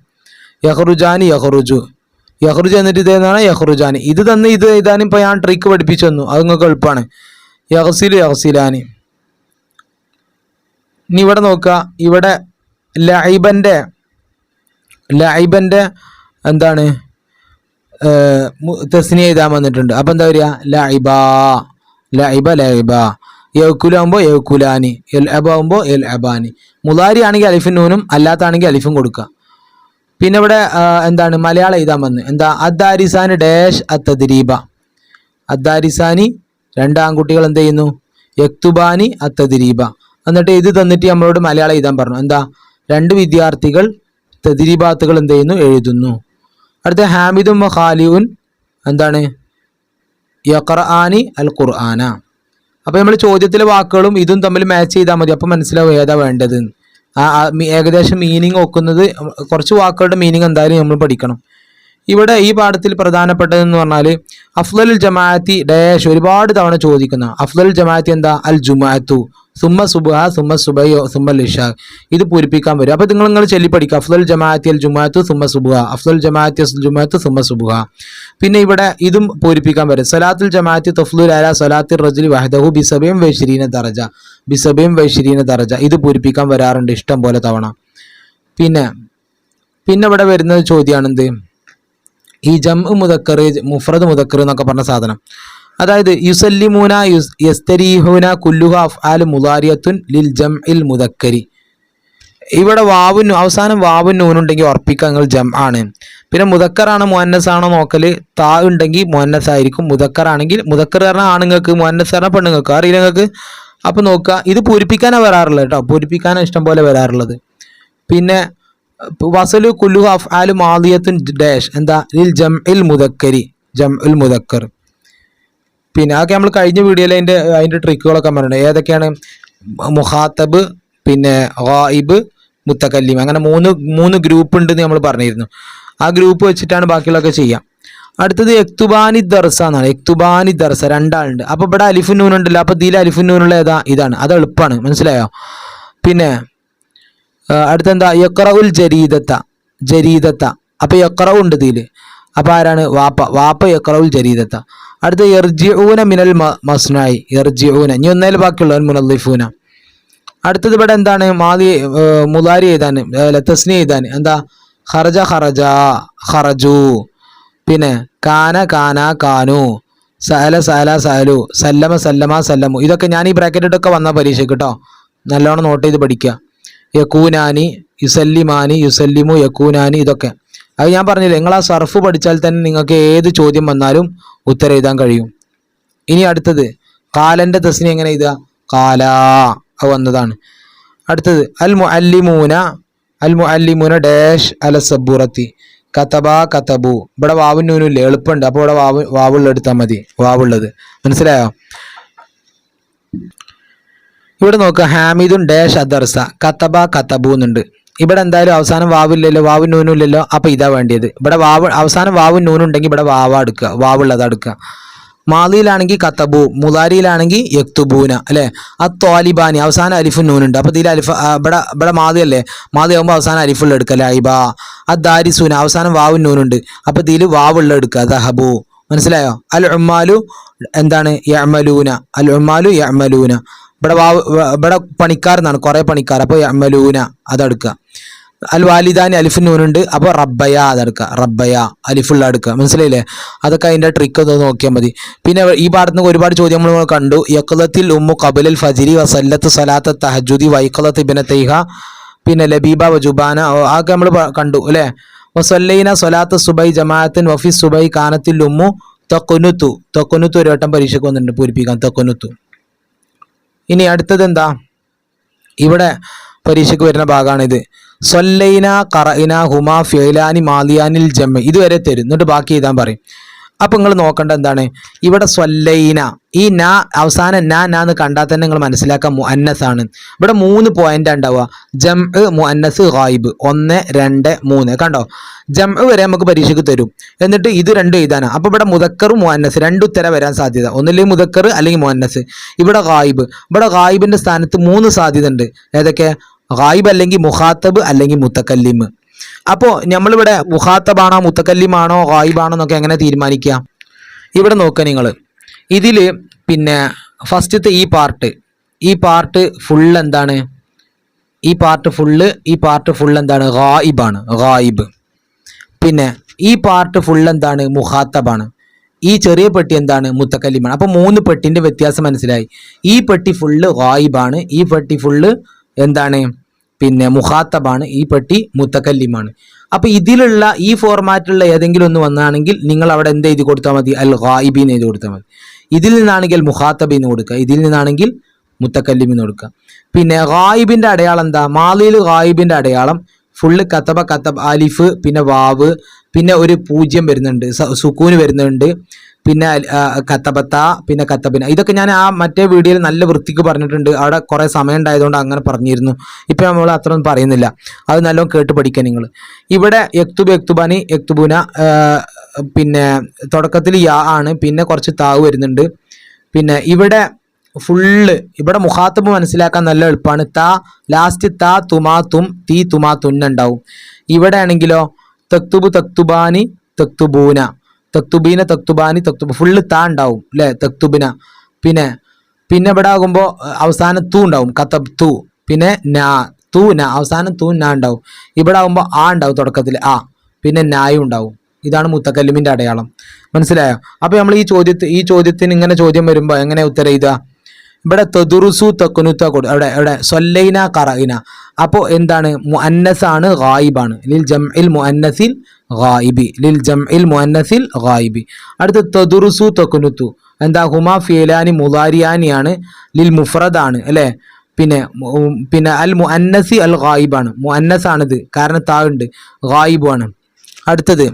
യഖ്റുജാനി യഖ്റുജ് എന്നിട്ട് ഇത് ഏതാണ് യഖ്റുജാനി. ഇത് തന്ന് ഇത് എഴുതാനും ഇപ്പോൾ ഞാൻ ട്രിക്ക് പഠിപ്പിച്ചു തന്നു. അത് നിങ്ങൾക്ക് എളുപ്പമാണ്. യഗ്സിലാനി. ഇനി ഇവിടെ നോക്കുക. ഇവിടെ ലൈബൻ്റെ എന്താണ് തസ്നിയ എഴുതാൻ വന്നിട്ടുണ്ട്. അപ്പം എന്താ വരിക ലൈബ. യൗക്കുലാകുമ്പോൾ യൗക്കുലാനി, എൽ അബാകുമ്പോൾ എൽ അബാനി. മുലാരി ആണെങ്കിൽ അലിഫും നൂനും, അല്ലാത്താണെങ്കിൽ അലിഫും കൊടുക്കുക. പിന്നെ ഇവിടെ എന്താണ് മലയാളം എഴുതാൻ വന്ന് എന്താ അദ്ദാരിസാനി ഡാഷ് അത്തദ്രീബ. അദ്ദാരിസാനി രണ്ട് ആൺകുട്ടികൾ എന്ത് ചെയ്യുന്നു യക്തുബാനി അത്തദ്രീബ. എന്നിട്ട് ഇത് തന്നിട്ട് നമ്മളോട് മലയാളം എഴുതാൻ പറഞ്ഞു. എന്താ രണ്ട് വിദ്യാർത്ഥികൾ തദ്രീബാത്തുകൾ എന്ത് ചെയ്യുന്നു എഴുതുന്നു. അടുത്ത ഹാമിദും ഖാലിഉൻ എന്താണ് യഖ്റആനി അൽ ഖുർആന. അപ്പോൾ നമ്മൾ ചോദ്യത്തിലെ വാക്കുകളും ഇതും തമ്മിൽ മാച്ച് ചെയ്താൽ മതി. അപ്പോൾ മനസ്സിലാവും ഏതാ വേണ്ടത്. ഏകദേശം മീനിങ് നോക്കുന്നത് കുറച്ച് വാക്കുകളുടെ മീനിങ് എന്തായാലും നമ്മൾ പഠിക്കണം. ഇവിടെ ഈ പാഠത്തിൽ പ്രധാനപ്പെട്ടതെന്ന് പറഞ്ഞാൽ അഫ്ളലുൽ ജമാഅത്തി ഡാഷ് ഒരുപാട് തവണ ചോദിക്കുന്ന അഫ്ളലുൽ ജമാഅത്തി എന്താ അൽ ജുമാഅത്തു സുമ്മ സുബ്ഹ സുമ്മ സുബൈ സുമ്മ ഇശാ. ഇത് പൂരിപ്പിക്കാൻ വരും. അപ്പോൾ നിങ്ങൾ ചൊല്ലി പഠിക്കുക അഫ്ളലുൽ ജമാഅത്തി അൽ ജുമാഅത്തു സുമ്മ സുബ്ഹ, അഫ്ളലുൽ ജമാഅത്തി അൽ ജുമാഅത്തു സുമ്മ സുബ്ഹ. പിന്നെ ഇവിടെ ഇതും പൂരിപ്പിക്കാൻ വരും. സലാത്തുൽ ജമാഅത്തി തഫ്ളുൽ അലാ സലാത്തിൽ റജുലി വഹദഹു ബിസബഇൻ വഇശ്രീന ദറജ. ഇത് പൂരിപ്പിക്കാൻ വരാറുണ്ട് ഇഷ്ടം പോലെ തവണ. പിന്നെ ഇവിടെ വരുന്ന ചോദ്യമാണ് എന്ത് ഈ ജംഉ മുദക്കർ മുഫ്രദ് മുദക്കർ എന്നൊക്കെ പറഞ്ഞ സാധനം. അതായത് യുസല്ലിമൂന യസ്തരീഹൂന കുല്ലുഹ അഫ്ആൽ മുദാരിയത്തുൻ ലിൽ ജംഇൽ മുദക്കരി. ഇവിടെ അവസാനം വാവും നൂനുണ്ടെങ്കിൽ ഉറപ്പിക്കുക നിങ്ങൾ ജം ആണ്. പിന്നെ മുദക്കറാണ് മുഅന്നസ് ആണോ നോക്കൽ. താ ഉണ്ടെങ്കിൽ മുഅന്നസ് ആയിരിക്കും. മുദക്കറാണെങ്കിൽ മുദക്കർ പറഞ്ഞാൽ ആണുങ്ങൾക്ക്, മുഅന്നസ് പറഞ്ഞാൽ പെണ്ണുങ്ങൾക്ക്. അറിയില്ല നിങ്ങൾക്ക്. അപ്പോൾ നോക്കുക ഇത് പൂരിപ്പിക്കാനാണ് വരാറുള്ളത് കേട്ടോ. പൂരിപ്പിക്കാനാണ് ഇഷ്ടം പോലെ വരാറുള്ളത്. പിന്നെ വസലു കുല്ലുഹു അഫ്ആൽ മാദിയത്തുൻ ഡാഷ് എന്താ ലിൽ ജംഇൽ മുദക്കർ. പിന്നെ അതൊക്കെ നമ്മൾ കഴിഞ്ഞ വീഡിയോയിൽ അതിൻ്റെ ട്രിക്കുകളൊക്കെ പറഞ്ഞിട്ടുണ്ട്. ഏതൊക്കെയാണ് മുഖാത്തബ്, പിന്നെ ഗായിബ്, മുത്തകല്ലിം, അങ്ങനെ മൂന്ന് ഗ്രൂപ്പ് ഉണ്ടെന്ന് നമ്മൾ പറഞ്ഞിരുന്നു. ആ ഗ്രൂപ്പ് വെച്ചിട്ടാണ് ബാക്കിയുള്ളതൊക്കെ ചെയ്യാം. അടുത്തത് യക്തുബാനി ദർസ എന്നാണ്. യക്തുബാനി ദർസ രണ്ടാളുണ്ട്. അപ്പോൾ ഇവിടെ അലിഫുൻ നൂൻ ഉണ്ടല്ലോ. അപ്പോൾ ഇതിൽ അലിഫുൻ നൂനുള്ള ഇതാണ്. അത് എളുപ്പമാണ്. മനസ്സിലായോ. പിന്നെ അടുത്തെന്താ യഖ്റഉൽ ജരീദത്ത. അപ്പോൾ യഖ്റഉ ഉണ്ട് ഇതിൽ. അപ്പോൾ ആരാണ് വാപ്പ യഖ്റഉൽ ജരീദത്ത. അടുത്ത യർജിഊന മിനൽ മസ്നായി യർജിഊന. ഇനി ഒന്നേലും ബാക്കിയുള്ളവൻ മുനല്ലിഫൂന. അടുത്തത് ഇവിടെ എന്താണ് മുലാരി എഴുതാൻ തസ്നി എഴുതാൻ എന്താ ഖറജു. പിന്നെ കാനു, സഅല സഅലു, സല്ലമ സല്ലമു. ഇതൊക്കെ ഞാൻ ഈ ബ്രാക്കറ്റിട്ടൊക്കെ വന്ന പരീക്ഷയ്ക്ക് കേട്ടോ. നല്ലോണം നോട്ട് ചെയ്ത് പഠിക്കുക. യക്കൂനാനി, യുസല്ലിമാനി, യുസല്ലിമു, യക്കൂനാനി, ഇതൊക്കെ അത് ഞാൻ പറഞ്ഞില്ലേ, നിങ്ങൾ ആ സർഫ് പഠിച്ചാൽ തന്നെ നിങ്ങൾക്ക് ഏത് ചോദ്യം വന്നാലും ഉത്തരം എഴുതാൻ കഴിയും. ഇനി അടുത്തത് കാലൻ്റെ തസ്നി എങ്ങനെ എഴുതുക? കാലാ, അത് വന്നതാണ്. അടുത്തത് അൽ മുഅല്ലിമൂന, അൽ മുഅല്ലിമൂന ഡാഷ് അല സബൂറത്തി, കതബ കതബു. ഇവിടെ വാവും നൂനും ഇല്ലേ, എളുപ്പമുണ്ട്. അപ്പോൾ ഇവിടെ വാവുള്ള എടുത്താൽ മതി, വാവുള്ളത്. മനസ്സിലായോ? ഇവിടെ നോക്കുക, ഹാമിദുൻ ഡാഷ് അദർസ, കതബ കതബു എന്നുണ്ട്. ഇവിടെ എന്തായാലും അവസാനം വാവില്ലല്ലോ, വാവും നൂനും ഇല്ലല്ലോ. അപ്പോൾ ഇതാ വേണ്ടിയത്. ഇവിടെ അവസാനം വാവും നൂനും ഉണ്ടെങ്കിൽ ഇവിടെ വാവ എടുക്കുക, വാവുള്ളത് എടുക്കുക. മാലിയിലാണെങ്കിൽ കത്തബു, മുലാരിയിലാണെങ്കിൽ യക്തുബൂന അല്ലേ. ആ ത്വാലിബാനി അവസാനം അലിഫും നൂനുണ്ട്. അപ്പോൾ ഇതിൽ അലിഫ് ഇവിടെ മാതി അല്ലേ, മാതി ആകുമ്പോൾ അവസാനം അലിഫുള്ള എടുക്കുക, ലൈബ. ആ ദാരിസൂന അവസാനം വാവും നൂനുണ്ട്. അപ്പോൾ ഇതിൽ വാവുള്ള എടുക്കുക, ദഹബു. മനസ്സിലായോ? അൽ ഉമ്മാലു എന്താണ്? യഅമലൂന, അൽ ഉമ്മാലു യഅമലൂന. ഇവിടെ പണിക്കാർ എന്നാണ്, കുറേ പണിക്കാർ. അപ്പോൾ യഅമലൂന അതെടുക്കുക. അൽ വാലിദാനി അലിഫുൻ നൂനുണ്ട്. അപ്പോൾ റബ്ബയ അതെടുക്കുക, റബ്ബയ അലിഫുള്ള എടുക്കുക. മനസ്സിലായില്ലേ? അതൊക്കെ അതിൻ്റെ ട്രിക്ക് ഒന്ന് നോക്കിയാൽ മതി. പിന്നെ ഈ പാടത്ത് നിന്ന് ഒരുപാട് ചോദ്യം നമ്മൾ കണ്ടു. യഖ്ലത്തിൽ ഉമ്മു ഖബലൽ ഫജിരി വസല്ലത്ത് സലാത്ത് തഹജുദി വൈഖലത്ത് ഇബ്നതൈഹ, പിന്നെ ലബീബ വജുബാന, അതൊക്കെ നമ്മൾ കണ്ടു അല്ലേ. വസല്ലൈന സ്വലാത്ത് സുബൈ ജമാഅത്തിൻ വഫി സുബൈ കാനത്തിൽ ഉമ്മു തഖ്നുതു. തഖ്നുതു ഒരു വട്ടം പരീക്ഷയ്ക്ക് വന്നിട്ടുണ്ട്, പൂരിപ്പിക്കാൻ തഖ്നുതു. ഇനി അടുത്തത് എന്താ? ഇവിടെ പരീക്ഷയ്ക്ക് വരുന്ന ഭാഗമാണിത്. സൊല്ലൈന ഖറഇന ഹുമാ ഫിഅലാനി മാലിയാനിൽ ജമ, ഇതുവരെ തരും, എന്നിട്ട് ബാക്കി എഴുതാൻ പറയും. അപ്പം നിങ്ങൾ നോക്കേണ്ട എന്താണ്? ഇവിടെ സൊല്ലൈന, ഈ ന അവസാനം എന്ന് കണ്ടാൽ തന്നെ നിങ്ങൾ മനസ്സിലാക്കാൻ മുഅന്നസ് ആണ്. ഇവിടെ 3 പോയിന്റ് ഉണ്ടാവുക. ജംഅ്, മുഅന്നസ്, ഗായിബ്. 1, 2, 3 കണ്ടോ? ജംഅ് വരെ നമുക്ക് പരീക്ഷയ്ക്ക് തരും, എന്നിട്ട് ഇത് രണ്ടും എഴുതാനാണ്. അപ്പോൾ ഇവിടെ മുദക്കറും മുഅന്നസ് 2 ഉത്തരം വരാൻ സാധ്യത. ഒന്നില്ലെങ്കിൽ മുദക്കർ അല്ലെങ്കിൽ മുഅന്നസ്. ഇവിടെ ഗായിബ്, ഇവിടെ ഗായിബിന്റെ സ്ഥാനത്ത് 3 സാധ്യത ഉണ്ട്. ഏതൊക്കെ? ഗായിബ് അല്ലെങ്കിൽ മുഖാത്തബ് അല്ലെങ്കിൽ മുത്തക്കല്ലിം. അപ്പോൾ നമ്മളിവിടെ മുഖാത്തബാണോ മുത്തക്കല്ലിമാണോ ഗായിബാണോ എന്നൊക്കെ എങ്ങനെ തീരുമാനിക്കുക? ഇവിടെ നോക്കുക നിങ്ങൾ, ഇതിൽ പിന്നെ ഫസ്റ്റത്തെ ഈ പാർട്ട് ഫുൾ എന്താണ്? ഈ പാർട്ട് ഫുൾ എന്താണ്? ഗായിബാണ്, ഗായിബ്. പിന്നെ ഈ പാർട്ട് ഫുൾ എന്താണ്? മുഖാത്തബാണ്. ഈ ചെറിയ പെട്ടി എന്താണ്? മുത്തക്കല്ലിമാണ്. അപ്പോൾ 3 പെട്ടിൻ്റെ വ്യത്യാസം മനസ്സിലായി. ഈ പെട്ടി ഫുള്ള് ഗായിബാണ്, ഈ പെട്ടി ഫുള്ള് എന്താണ്? പിന്നെ മുഖാത്തബാണ്, ഈ പെട്ടി മുത്തക്കല്ലിമാണ്. അപ്പോൾ ഇതിലുള്ള ഈ ഫോർമാറ്റിലുള്ള ഏതെങ്കിലും ഒന്ന് വന്നാണെങ്കിൽ നിങ്ങൾ അവിടെ എന്ത് എഴുതി കൊടുത്താൽ മതി? അൽ ഗായിബീന്ന് എഴുതി കൊടുത്താൽ മതി. ഇതിൽ നിന്നാണെങ്കിൽ മുഖാത്തബീന്ന് കൊടുക്കുക, ഇതിൽ നിന്നാണെങ്കിൽ മുത്തക്കല്ലിമെന്ന് കൊടുക്കുക. പിന്നെ ഗായിബിൻ്റെ അടയാളം എന്താ? മാലിയിൽ ഗായിബിൻ്റെ അടയാളം ഫുള്ള് കതബ അലിഫ്, പിന്നെ വാവ്, പിന്നെ ഒരു 0 വരുന്നുണ്ട്, സുക്കൂന് വരുന്നുണ്ട്, പിന്നെ കത്തബത്ത, പിന്നെ കത്തബിന. ഇതൊക്കെ ഞാൻ ആ മറ്റേ വീഡിയോയിൽ നല്ല വൃത്തിക്ക് പറഞ്ഞിട്ടുണ്ട്. അവിടെ കുറേ സമയം ഉണ്ടായതുകൊണ്ട് അങ്ങനെ പറഞ്ഞിരുന്നു. ഇപ്പം നമ്മൾ അത്രയൊന്നും പറയുന്നില്ല, അത് നല്ലോണം കേട്ട് പഠിക്കുക നിങ്ങൾ. ഇവിടെ യക്തുബ്, യക്തുബാനി, യക്തുബൂന, പിന്നെ തുടക്കത്തിൽ യാ ആണ്, പിന്നെ കുറച്ച് താവ് വരുന്നുണ്ട്. പിന്നെ ഇവിടെ ഫുള്ള് ഇവിടെ മുഖാത്തബ് മനസ്സിലാക്കാൻ നല്ല എളുപ്പമാണ്. ലാസ്റ്റ് തുമാത്തും തുന്നുണ്ടാവും. ഇവിടെ ആണെങ്കിലോ തക്തുബ്, തക്തുബാനി, തക്തുബൂന, തക്തുബീന, തക്തുബാനി, ഫുള്ള് ഉണ്ടാവും അല്ലേ, തക്തുബിന. പിന്നെ ഇവിടെ ആകുമ്പോൾ അവസാനം ഉണ്ടാവും, കതബ്തു. പിന്നെ അവസാനം ഉണ്ടാവും. ഇവിടെ ആകുമ്പോൾ ഉണ്ടാവും തുടക്കത്തിൽ പിന്നെ നായും ഉണ്ടാവും. ഇതാണ് മുത്തക്കല്ലിമിൻ്റെ അടയാളം. മനസ്സിലായോ? അപ്പോൾ നമ്മൾ ഈ ചോദ്യത്തിന് ഇങ്ങനെ ചോദ്യം വരുമ്പോൾ എങ്ങനെ ഉത്തരം എഴുതുക? ഇവിടെ തദുറുസു തഖ്നുത അവിടെ സൊല്ലൈന ഖറഇന. അപ്പോൾ എന്താണ്? മുഅന്നസാണ്, ഗായിബാണ്. ലിൽ ജംഇൽ മുഅന്നസിൽ ഗായിബി, ലിൽ ജംഇൽ മുഅന്നസിൽ ഗായിബി. അടുത്ത തദുറുസു തഖ്നുതു എന്താ? ഹുമാ ഫിഅലാനി മുദാരിയാനിയാണ്, ലിൽ മുഫ്രദാണ് അല്ലേ. പിന്നെ അൽ മുഅന്നസി അൽ ഗായിബാണ്, മുഅന്നസാണിത് കാരണം താവുണ്ട്, ഗായിബാണ്. അടുത്തത്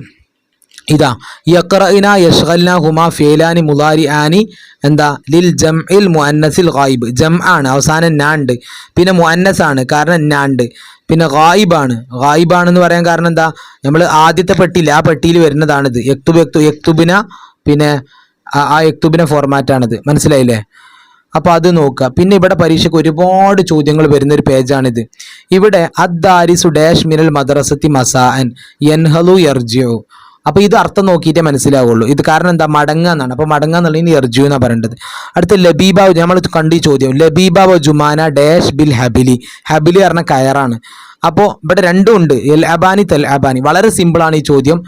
ഇതാ യഖ്റഇന യശ്ഗൽന ഹുമാ ഫിഅലാനി മുദാരിആനി എന്താ? ലിൽ ജംഇൽ മുഅന്നസിൽ ഗായിബ്. ആണ് അവസാനം ഉണ്ട്, പിന്നെ മുഅന്നസാണ് കാരണം ഉണ്ട്, പിന്നെ ഗായിബാണെന്ന് പറയാൻ കാരണം എന്താ? നമ്മൾ ആദ്യത്തെ പെട്ടിയിൽ ആ പെട്ടിയിൽ വരുന്നതാണിത്. യക്തുബിന, പിന്നെ ആ യക്തുബിന ഫോർമാറ്റാണിത്. മനസ്സിലായില്ലേ? അപ്പോൾ അത് നോക്കുക. പിന്നെ ഇവിടെ പരീക്ഷയ്ക്ക് ഒരുപാട് ചോദ്യങ്ങൾ വരുന്നൊരു പേജാണിത്. ഇവിടെ അദ്ദാരിസു ഡാഷ് മിനൽ മദ്രസത്തി മസാഅൻ യൻഹലു യർജിഉ. അപ്പോൾ ഇത് അർത്ഥം നോക്കിയിട്ടേ മനസ്സിലാവുള്ളൂ. ഇത് കാരണം എന്താ? മടങ്ങുക എന്നാണ്. അപ്പോൾ മടങ്ങുക എന്നുള്ളതിന് യർജു എന്നാണ് പറയേണ്ടത്. അടുത്ത ലബീബ, നമ്മൾ കണ്ടു ചോദ്യം. ലബീബ വ ജുമാന ഡാഷ് ബിൽ ഹബിലി. ഹബിലി പറഞ്ഞ കയറാണ്. അപ്പോൾ ഇവിടെ രണ്ടും ഉണ്ട്, എൽ അബാനി തൽ അബാനി. വളരെ സിമ്പിളാണ് ഈ ചോദ്യം.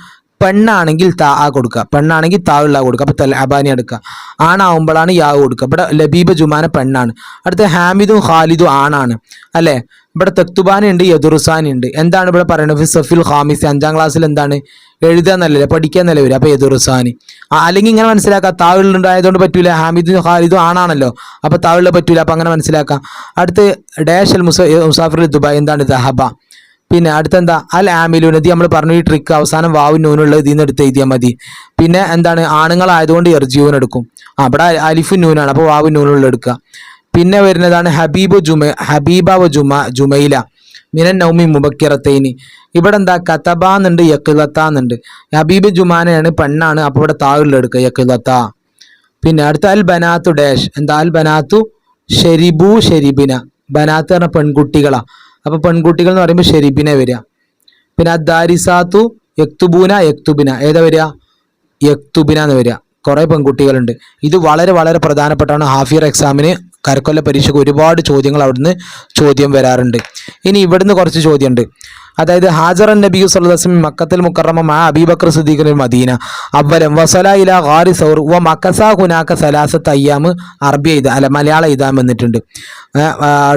പെണ്ണാണെങ്കിൽ താ ആ കൊടുക്കുക, പെണ്ണാണെങ്കിൽ താ ഉള്ള കൊടുക്കുക. അപ്പോൾ തൽഅബാനി എടുക്കുക. ആണാവുമ്പോഴാണ് യാ കൊടുക്കുക. ഇവിടെ ലബീബ ജുമാന പെണ്ണാണ്. അടുത്ത ഹാമിദും ഖാലിദും ആണാണ് അല്ലേ. ഇവിടെ തെക്തുബാനി ഉണ്ട്, യദുറുസാനി ഉണ്ട്. എന്താണ് ഇവിടെ പറയുന്നത്? സഫിൽ ഖാമിസ് 5ാം ക്ലാസ്സിൽ എന്താണ് എഴുതുക എന്നല്ലേ, പഠിക്കുക എന്നല്ലേ വരും. അപ്പോൾ യദുറുസാനി അല്ലെങ്കിൽ ഇങ്ങനെ മനസ്സിലാക്കാം, താവുണ്ടായതുകൊണ്ട് പറ്റൂല. ഹാമിദും ഖാലിദും ആണാണല്ലോ, അപ്പോൾ താവുള്ള പറ്റൂല. അപ്പോൾ അങ്ങനെ മനസ്സിലാക്കാം. അടുത്ത് ഡാഷ് അൽ മുസാഫിർ ദുബായ് എന്താണ്? ദഹബ. പിന്നെ അടുത്തെന്താ? അൽ ആമിലൂൻ. ഇത് നമ്മൾ പറഞ്ഞു ഈ ട്രിക്ക്, അവസാനം വാവും നൂനുള്ളത് ഇതിൽ നിന്ന് എടുത്ത് എഴുതിയാൽ മതി. പിന്നെ എന്താണ്? ആണുങ്ങളായതുകൊണ്ട് എർജിയൂൻ എടുക്കും. ഇവിടെ അലിഫുൻ നൂനാണ്, അപ്പോൾ വാവും നൂനുള്ള എടുക്കുക. പിന്നെ വരുന്നതാണ് ഹബീബ ജുമൈല മിനൻ നൗമി മുബക്കിറത്തൈനി. ഇവിടെ എന്താ? കതബാന്നുണ്ട്, യഖിലത്താന്നുണ്ട്. ഹബീബ് ജുമാനയാണ്, പെണ്ണാണ്, അപ്പോൾ ഇവിടെ താഴുള്ള എടുക്കുക, യഖിലത്ത. പിന്നെ അടുത്ത അൽ ബനാത്തു ഡാഷ് എന്താ? അൽ ബനാത്തു ഷെരിബു ഷെരിബിന. ബനാത്ത് പറഞ്ഞ പെൺകുട്ടികളാ, അപ്പോൾ പെൺകുട്ടികൾ എന്ന് പറയുമ്പോൾ ഷെരിബിനെ വരിക. പിന്നെ അദ്ദാരിസാത്തു യക്തുബൂന യക്തുബിന. ഏതാ വരിക? യക്തുബിന എന്ന് വരിക. കുറേ പെൺകുട്ടികളുണ്ട്. ഇത് വളരെ വളരെ പ്രധാനപ്പെട്ടാണ്. ഹാഫിയർ എക്സാമിന് കരക്കൊല്ല പരീക്ഷയ്ക്ക് ഒരുപാട് ചോദ്യങ്ങൾ അവിടുന്ന് ചോദ്യം വരാറുണ്ട്. ഇനി ഇവിടുന്ന് കുറച്ച് ചോദ്യമുണ്ട്. അതായത് ഹാജർ നബി സല്ലല്ലാഹു അലൈഹി വസല്ലം മക്കത്തുൽ മുക്കറമ മഅ അബീ ബക്കർ സിദ്ദീഖിൽ മദീന അവലം വസല ഇലാ ഗാരി സൗർ വ മക്കസ ഹുനാക സലാസത്ത് അയ്യാം. അറബി എഴുതാൻ അല്ല മലയാളം എഴുതാൻ വന്നിട്ടുണ്ട്,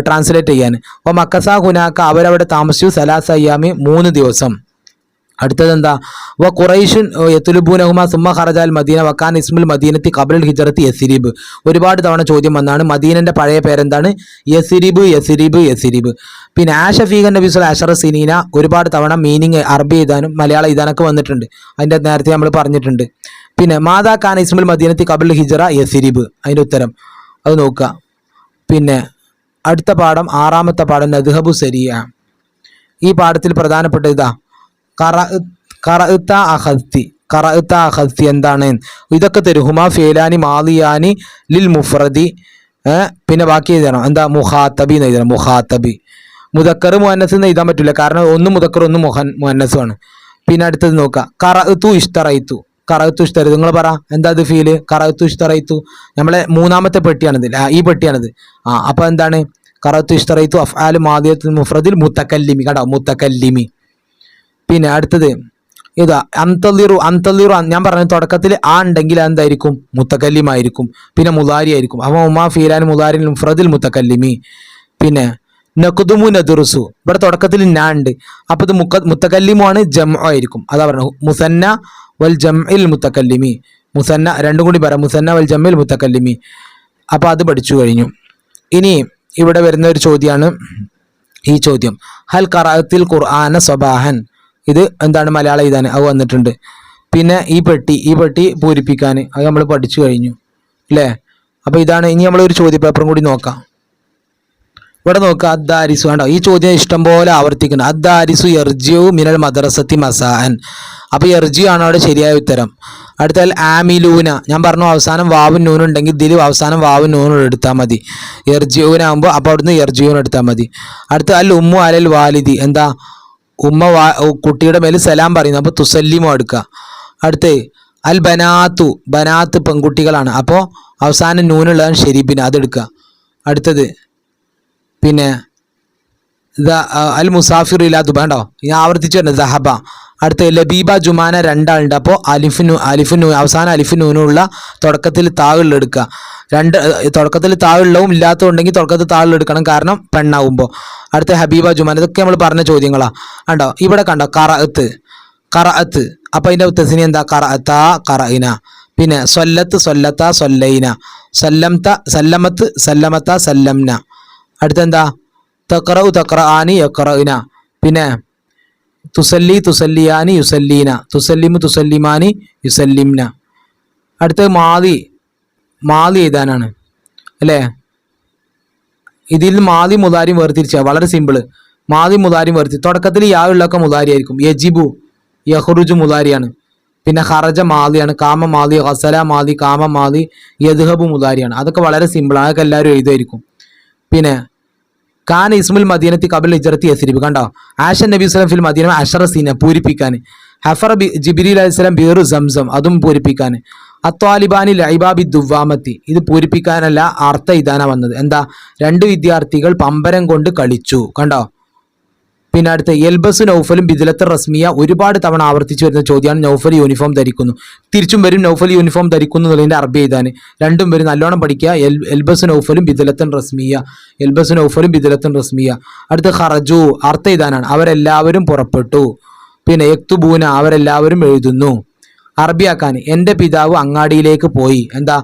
ട്രാൻസ്ലേറ്റ് ചെയ്യാൻ. വ മക്കസ ഹുനാക അവരവിടെ താമസിച്ചു സലാസ അയ്യാമി 3 ദിവസം. അടുത്തത് എന്താ? വ ഖുറൈഷുൻ യത്ലുബൂനഹുമാ സുമ്മ ഖറജൽ മദീന വക്കാൻ ഇസ്മുൽ മദീനത്തി ഖബ്ലൽ ഹിജ്റത്തി യസ്രിബ്. ഒരുപാട് തവണ ചോദ്യം വന്നാണ്. മദീനന്റെ പഴയ പേരെന്താണ്? യസ്രിബ് യസ്രിബ് യസ്രിബ്. പിന്നെ ആഷഫീഖൻ നബി സ്വല്ലല്ലാഹു അലൈഹി വസല്ലം സീനീന. ഒരുപാട് തവണ മീനിങ് അറബി എഴുതാനും മലയാളം എഴുതാനൊക്കെ വന്നിട്ടുണ്ട്. അതിൻ്റെ നേരത്തെ നമ്മൾ പറഞ്ഞിട്ടുണ്ട്. പിന്നെ മാതാ ഖാൻ ഇസ്മുൽ മദീനത്തി ഖബ്ലൽ ഹിജ്റ യസ്രിബ്. അതിൻ്റെ ഉത്തരം അത് നോക്കുക. പിന്നെ അടുത്ത പാഠം 6ാമത്തെ പാഠം നദ്ഹബു സരിയ. ഈ പാഠത്തിൽ പ്രധാനപ്പെട്ട ഇതാ ഖറഅത അഖദ്തി എന്താണ്? ഇതൊക്കെ തരും. ഹുമാ ഫേലാനി മാലിയാനി ലിൽ മുഫ്രദി. പിന്നെ ബാക്കി എഴുതണം എന്താ? മുഖാത്തബി എന്ന് എഴുതണം. മുഖാത്തബി മുദക്കർ മുഅന്നസ് എന്ന് എഴുതാൻ പറ്റില്ല, കാരണം ഒന്ന് മുദക്കർ ഒന്ന് മുഅന്നസുമാണ്. പിന്നെ അടുത്തത് നോക്കുക. ഖറഅതു ഇഷ്തറൈതു. ഖറഅതു ഇഷ്തറൈതു. നിങ്ങൾ പറ എന്താ അത് ഫീല്? ഖറഅതു ഇഷ്തറൈതു നമ്മളെ 3ാമത്തെ പെട്ടിയാണിത്, ഈ പെട്ടിയാണിത്. അപ്പോൾ എന്താണ്? ഖറഅതു ഇഷ്തറൈതു അഫ്ആൽ മാദിയത്തുൽ മുഫ്രദിൽ മുതകല്ലിമി. കണ്ടോ? മുതകല്ലിമി. പിന്നെ അടുത്തത് ഇതാ അന്തലിറു. ഞാൻ പറഞ്ഞ തുടക്കത്തിൽ ആ ഉണ്ടെങ്കിൽ എന്തായിരിക്കും? മുത്തക്കല്ലിമായിരിക്കും. പിന്നെ മുലാരി ആയിരിക്കും. അപ്പോൾ ഉമാ ഫീലാൻ മുലാരിൽ മുഫ്രദിൽ മുത്തക്കല്ലിമി. പിന്നെ നഖ്ദുമു നദ്റുസു. ഇവിടെ തുടക്കത്തിൽ നാ ഉണ്ട്, അപ്പോൾ ഇത് മുത്തക്കല്ലിമുമാണ്, ജംഉ ആയിരിക്കും. അതാ പറഞ്ഞു മുസന്ന വൽ ജംഇൽ മുത്തക്കല്ലിമി. മുസന്ന രണ്ടും കൂടി പറയാം, മുസന്ന വൽ ജംഇൽ മുത്തക്കല്ലിമി. അപ്പോൾ അത് പഠിച്ചു കഴിഞ്ഞു. ഇനി ഇവിടെ വരുന്ന ഒരു ചോദ്യമാണ് ഈ ചോദ്യം. ഹൽ ഖറഅത്തിൽ ഖുർആന സ്വബാഹൻ. ഇത് എന്താണ്? മലയാളം എഴുതാൻ അത് വന്നിട്ടുണ്ട്. പിന്നെ ഈ പെട്ടി പൂരിപ്പിക്കാൻ അത് നമ്മൾ പഠിച്ചു കഴിഞ്ഞു അല്ലേ. അപ്പോൾ ഇതാണ്. ഇനി നമ്മളൊരു ചോദ്യപേപ്പറും കൂടി നോക്കാം. ഇവിടെ നോക്കുക. അദ്ദാരിസു. കണ്ടോ? ഈ ചോദ്യം ഇഷ്ടം പോലെ ആവർത്തിക്കണം. അദ്ദാരിസു യർജിഉ മിനൽ മദ്രസത്തി മസാഅൻ. അപ്പോൾ യർജിഉ ആണ് അവിടെ ശരിയായ ഉത്തരം. അടുത്താൽ ആമിലൂന. ഞാൻ പറഞ്ഞു അവസാനം വാവും നൂനും ഉണ്ടെങ്കിൽ ഇതിൽ അവസാനം വാവും നൂനും എടുത്താൽ മതി. യർജിഊനാകുമ്പോൾ അപ്പോൾ അവിടുന്ന് യർജിഊൻ എടുത്താൽ മതി. അടുത്ത അൽ ഉമ്മു അലൽ വാലിദി. എന്താ? ഉമ്മ കുട്ടിയുടെ മേൽ സലാം പറയുന്നു, അപ്പോൾ തുസല്ലിമോ എടുക്കുക. അടുത്ത് അൽ ബനാത്ത് പെൺകുട്ടികളാണ്, അപ്പോൾ അവസാനം നൂനുള്ളതാണ് ഷെരീബിന്, അതെടുക്കുക. അടുത്തത് പിന്നെ അൽ മുസാഫിർ ഇലാ ദുബ. ഉണ്ടോ? ഞാൻ ആവർത്തിച്ചു വരുന്നത് ദഹബ. അടുത്ത ലബീബ ജുമാന 2 ആളുണ്ട്, അപ്പോൾ അലിഫിനു അവസാനം അലിഫിനൂനുള്ള തുടക്കത്തിൽ താഴുള്ള എടുക്കുക. തുടക്കത്തിൽ താഴുള്ളവും ഇല്ലാത്തതുണ്ടെങ്കിൽ തുടക്കത്തിൽ താഴുള്ള എടുക്കണം, കാരണം പെണ്ണാവുമ്പോൾ. അടുത്ത ഹബീബ ജുമാന. ഇതൊക്കെ നമ്മൾ പറഞ്ഞ ചോദ്യങ്ങളാണ്. കണ്ടോ? ഇവിടെ കണ്ടോ? ഖറഅത്ത്. അപ്പോൾ അതിൻ്റെ ഉത്തസിനി എന്താ? ഖറഅത ഖറഇന. പിന്നെ സ്വല്ലത്ത സ്വല്ലൈന. സല്ലമത്ത സല്ലംന. അടുത്തെന്താ? തഖറആനി യഖറഇന. പിന്നെ തുസല്ലിയാനി യുസല്ലീന. തുസല്ലിമാനി യുസല്ലിംന. അടുത്തത് മാദി എഴുതാനാണ് അല്ലേ. ഇതിൽ മാദി മുദാരി വേർതിരിച്ചാൽ വളരെ സിമ്പിള്. മാദി മുദാരി വേർതിരിച്ച് തുടക്കത്തിൽ യാവുള്ളൊക്കെ മുദാരി ആയിരിക്കും. യജിബു യഹ്റുജു മുദാരിയാണ്. പിന്നെ ഖറജ മാദിയാണ്. കാമ മാദി, ഖസല മാദി, കാമ മാദി, യദ്ഹബു മുദാരിയാണ്. അതൊക്കെ വളരെ സിമ്പിളാണ്, അതൊക്കെ എല്ലാവരും എഴുതുമായിരിക്കും. പിന്നെ കാൻ ഇസ്മുൽ മദീനത്തി ഖബൽ ഹിജ്റത്തി യസ്രിബ്. കണ്ടോ? ആഷൻ നബി സ്വലം ഫിൽ മദീന അഷറ സീന പൂരിപ്പിക്കാൻ. ഹഫറ ജിബ്രീൽ അലൈഹിസ്സലാം ബീറു സംസം അതും പൂരിപ്പിക്കാൻ. അത്വാലിബാനി ലൈബാബി ദുവാമത്തി. ഇത് പൂരിപ്പിക്കാനല്ല, അർത്ഥ ഇതാനാ വന്നത്. എന്താ? 2 വിദ്യാർത്ഥികൾ പമ്പരം കൊണ്ട് കളിച്ചു. കണ്ടോ? പിന്നെ അടുത്ത് യൽബസു നൗഫലും ബിദിലത്ത് റസ്മിയ ഒരുപാട് തവണ ആവർത്തിച്ച് വരുന്ന ചോദ്യമാണ്. നൗഫൽ യൂണിഫോം ധരിക്കുന്നു, തിരിച്ചും വരും നൗഫൽ യൂണിഫോം ധരിക്കുന്നു എന്നുള്ളതിൻ്റെ അറബി എഴുതാൻ. രണ്ടും വരും, നല്ലോണം പഠിക്കുക. എൽബസു നൗഫലും ബിദിലത്തൻ റസ്മിയ, എൽബസു നൗഫലും ബിദിലത്തൻ റസ്മിയ. അടുത്ത് ഖറജു അർത്ഥം എഴുതാനാണ്, അവരെല്ലാവരും പുറപ്പെട്ടു. പിന്നെ യക്തുബൂന അവരെല്ലാവരും എഴുതുന്നു. അറബിയാക്കാൻ എൻ്റെ പിതാവ് അങ്ങാടിയിലേക്ക് പോയി. എന്താ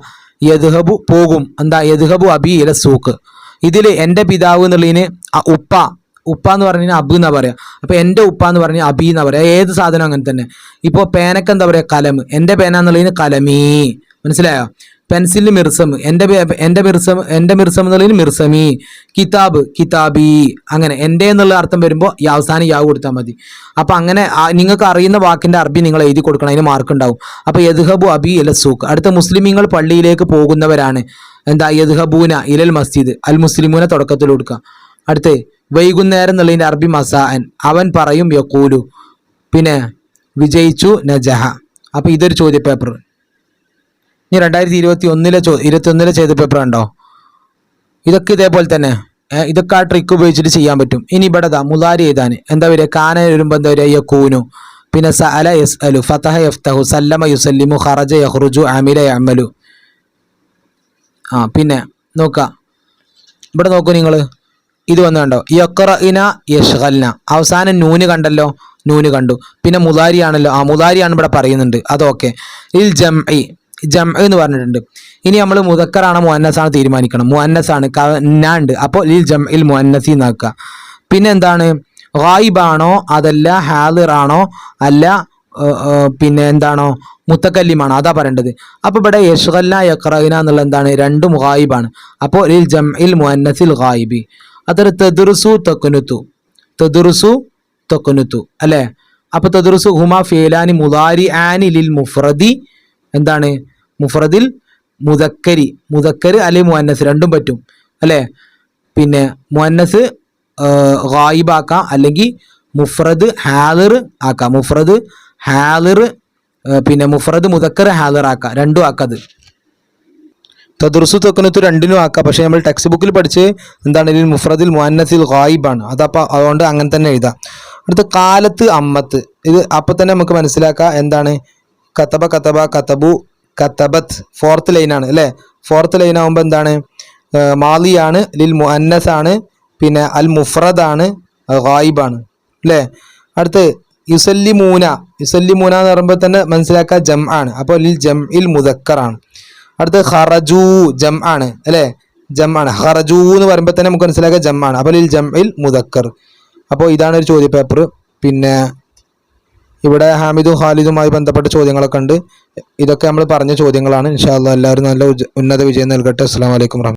യദ്ഹബു പോകും, എന്താ യദ്ഹബു അബി ഇല സൂക്ക്. ഇതിൽ എൻ്റെ പിതാവ് എന്നുള്ളതിന് ഉപ്പ, ഉപ്പ എന്ന് പറഞ്ഞു അബ് എന്നാ പറയാ. അപ്പൊ എൻ്റെ ഉപ്പ എന്ന് പറഞ്ഞാൽ അബി എന്നാ പറയാ. ഏത് സാധനം അങ്ങനെ തന്നെ. ഇപ്പോൾ പേനക്ക് എന്താ പറയാ കലം, എൻ്റെ പേന എന്നുള്ളതിന് കലമീ, മനസ്സിലായോ? പെൻസിലിന് മിർസം, എൻ്റെ മിർസം എന്നുള്ളതിന് മിർസമി. കിതാബ് കിതാബി. അങ്ങനെ എൻ്റെ എന്നുള്ള അർത്ഥം വരുമ്പോൾ ഈ അവസാനം യാവ് കൊടുത്താൽ മതി. അപ്പം അങ്ങനെ നിങ്ങൾക്ക് അറിയുന്ന വാക്കിൻ്റെ അറബി നിങ്ങൾ എഴുതി കൊടുക്കണം, അതിന് മാർക്ക് ഉണ്ടാവും. അപ്പോൾ യദ്ഹബു അബി ഇല സൂക്ക്. അടുത്ത മുസ്ലിമീങ്ങൾ പള്ളിയിലേക്ക് പോകുന്നവരാണ്. എന്താ യദ്ഹബൂന ഇലൽ മസ്ജിദ്, അൽ മുസ്ലിമൂന തുടക്കത്തിൽ കൊടുക്കുക. അടുത്ത് വൈകുന്നേരം എന്നുള്ളതിൻ്റെ അറബി മസാഅൻ, അവൻ പറയും യഖൂലു. പിന്നെ വിജയിച്ചു നജഹ. അപ്പോൾ ഇതൊരു ചോദ്യ പേപ്പർ. ഇനി 2021 ചെയ്ത പേപ്പർ ഉണ്ടോ? ഇതൊക്കെ ഇതേപോലെ തന്നെ, ഇതൊക്കെ ആ ട്രിക്ക് ഉപയോഗിച്ചിട്ട് ചെയ്യാൻ പറ്റും. ഇനി ഇവിടെ മുലാരി എഴുതാൻ എന്താ വരിക? കാന വരുമ്പോൾ എന്താ വരിക? യകൂനു. പിന്നെ സഅല യസ്അലു, ഫതഹ യഫ്തഹു, സല്ലമ യുസല്ലിമു, ഖറജ യഖ്റുജു, അമില യഅമലു. പിന്നെ നോക്കുക, ഇവിടെ നോക്കൂ നിങ്ങൾ, ഇത് വന്നു കണ്ടോ? യഖ്റഇന യശ്ഗൽന, അവസാനം നൂന് കണ്ടല്ലോ, നൂന് കണ്ടു. പിന്നെ മുലാരിയാണല്ലോ, മുലാരിയാണ് ഇവിടെ പറയുന്നുണ്ട്, അതൊക്കെ. ഇൽ ജംഇ, ജം എന്ന് പറഞ്ഞിട്ടുണ്ട്. ഇനി നമ്മൾ മുദക്കറാണോ മുഅന്നസാണ് തീരുമാനിക്കണം. മുഅന്നസാണ്, ഉണ്ട്. അപ്പോൾ ലിൽ ജംഇൽ മുഅന്നസി എന്നാക്കുക. പിന്നെ എന്താണ്? ഗായിബാണോ അതല്ല ഹാദിറാണോ അല്ല പിന്നെ എന്താണോ മുത്തക്കല്ലിമാണോ, അതാ പറയേണ്ടത്. അപ്പോൾ ഇവിടെ യശ്ഗൽന യഖ്റഇന എന്നുള്ള എന്താണ്? രണ്ടും ഗായിബാണ്. അപ്പോൾ ലിൽ ജംഇൽ മുഅന്നസിൽ ഗായിബി. അതൊരു തെദുറുസു തക്കുനുത്തു, തെദുറുസു തക്കുനുത്തു അല്ലേ? അപ്പോൾ തെദുറുസു ഹുമാ ഫീലാനി മുദാരി ആനി ലിൽ മുഫ്രദി, എന്താണ്? മുഫ്രദിൽ മുദക്കരി, മുദക്കര് അല്ലെങ്കിൽ മുഅന്നസ് രണ്ടും പറ്റും അല്ലേ? പിന്നെ മുഅന്നസ് ഗായിബാക്കാം, അല്ലെങ്കിൽ മുഫ്രദ് ഹാദിർ ആക്കാം. മുഫ്രദ് ഹാദിർ, പിന്നെ മുഫ്രദ് മുദക്കർ ഹാദിർ ആക്കാം, രണ്ടും ആക്കത്. തദ്റുസു തക്കുനത്തു രണ്ടിനും ആക്കാം. പക്ഷേ നമ്മൾ ടെക്സ്റ്റ് ബുക്കിൽ പഠിച്ച് എന്താണ്? ഇതിൽ മുഫ്രദിൽ മുഅന്നസിൽ ഗായിബാണ്, അതപ്പോൾ അതുകൊണ്ട് അങ്ങനെ തന്നെ എഴുതാം. അടുത്ത കാലത്ത് അമ്മത്ത്, ഇത് അപ്പോൾ തന്നെ നമുക്ക് മനസ്സിലാക്കാം എന്താണ്? കത്തബ കത്തബ കത്തബു കത്തബത്ത്, ഫോർത്ത് ലൈനാണ് അല്ലേ? ഫോർത്ത് ലൈൻ ആകുമ്പോൾ എന്താണ്? മാലിയാണ്, ലിൽ മുഅന്നസാണ്, പിന്നെ അൽ മുഫ്രദാണ്, ഗായിബാണ് അല്ലേ? അടുത്ത് യുസല്ലിമൂന, യുസല്ലിമൂന എന്ന് പറയുമ്പോൾ തന്നെ മനസ്സിലാക്കുക ജം ആണ്, അപ്പോൾ ലിൽ ജം ഇൽ മുദക്കറാണ്. അടുത്ത് ഖറജു ജം ആണ് അല്ലേ? ജം ആണ്. ഖറജു എന്ന് പറയുമ്പോൾ തന്നെ നമുക്ക് മനസ്സിലാക്കുക ജം ആണ്, അപ്പോൾ ലിൽ ജം ഇൽ മുദക്കർ. അപ്പോൾ ഇതാണ് ഒരു ചോദ്യ പേപ്പർ. പിന്നെ ഇവിടെ ഹാമിദും ഖാലിദുമായി ബന്ധപ്പെട്ട ചോദ്യങ്ങളൊക്കെ ഉണ്ട്. ഇതൊക്കെ നമ്മൾ പറഞ്ഞ ചോദ്യങ്ങളാണ്. ഇൻഷാ അല്ലാഹ് എല്ലാവരും നല്ല ഉന്നത വിജയം നൽകട്ടെ. അസ്സലാമു അലൈക്കും.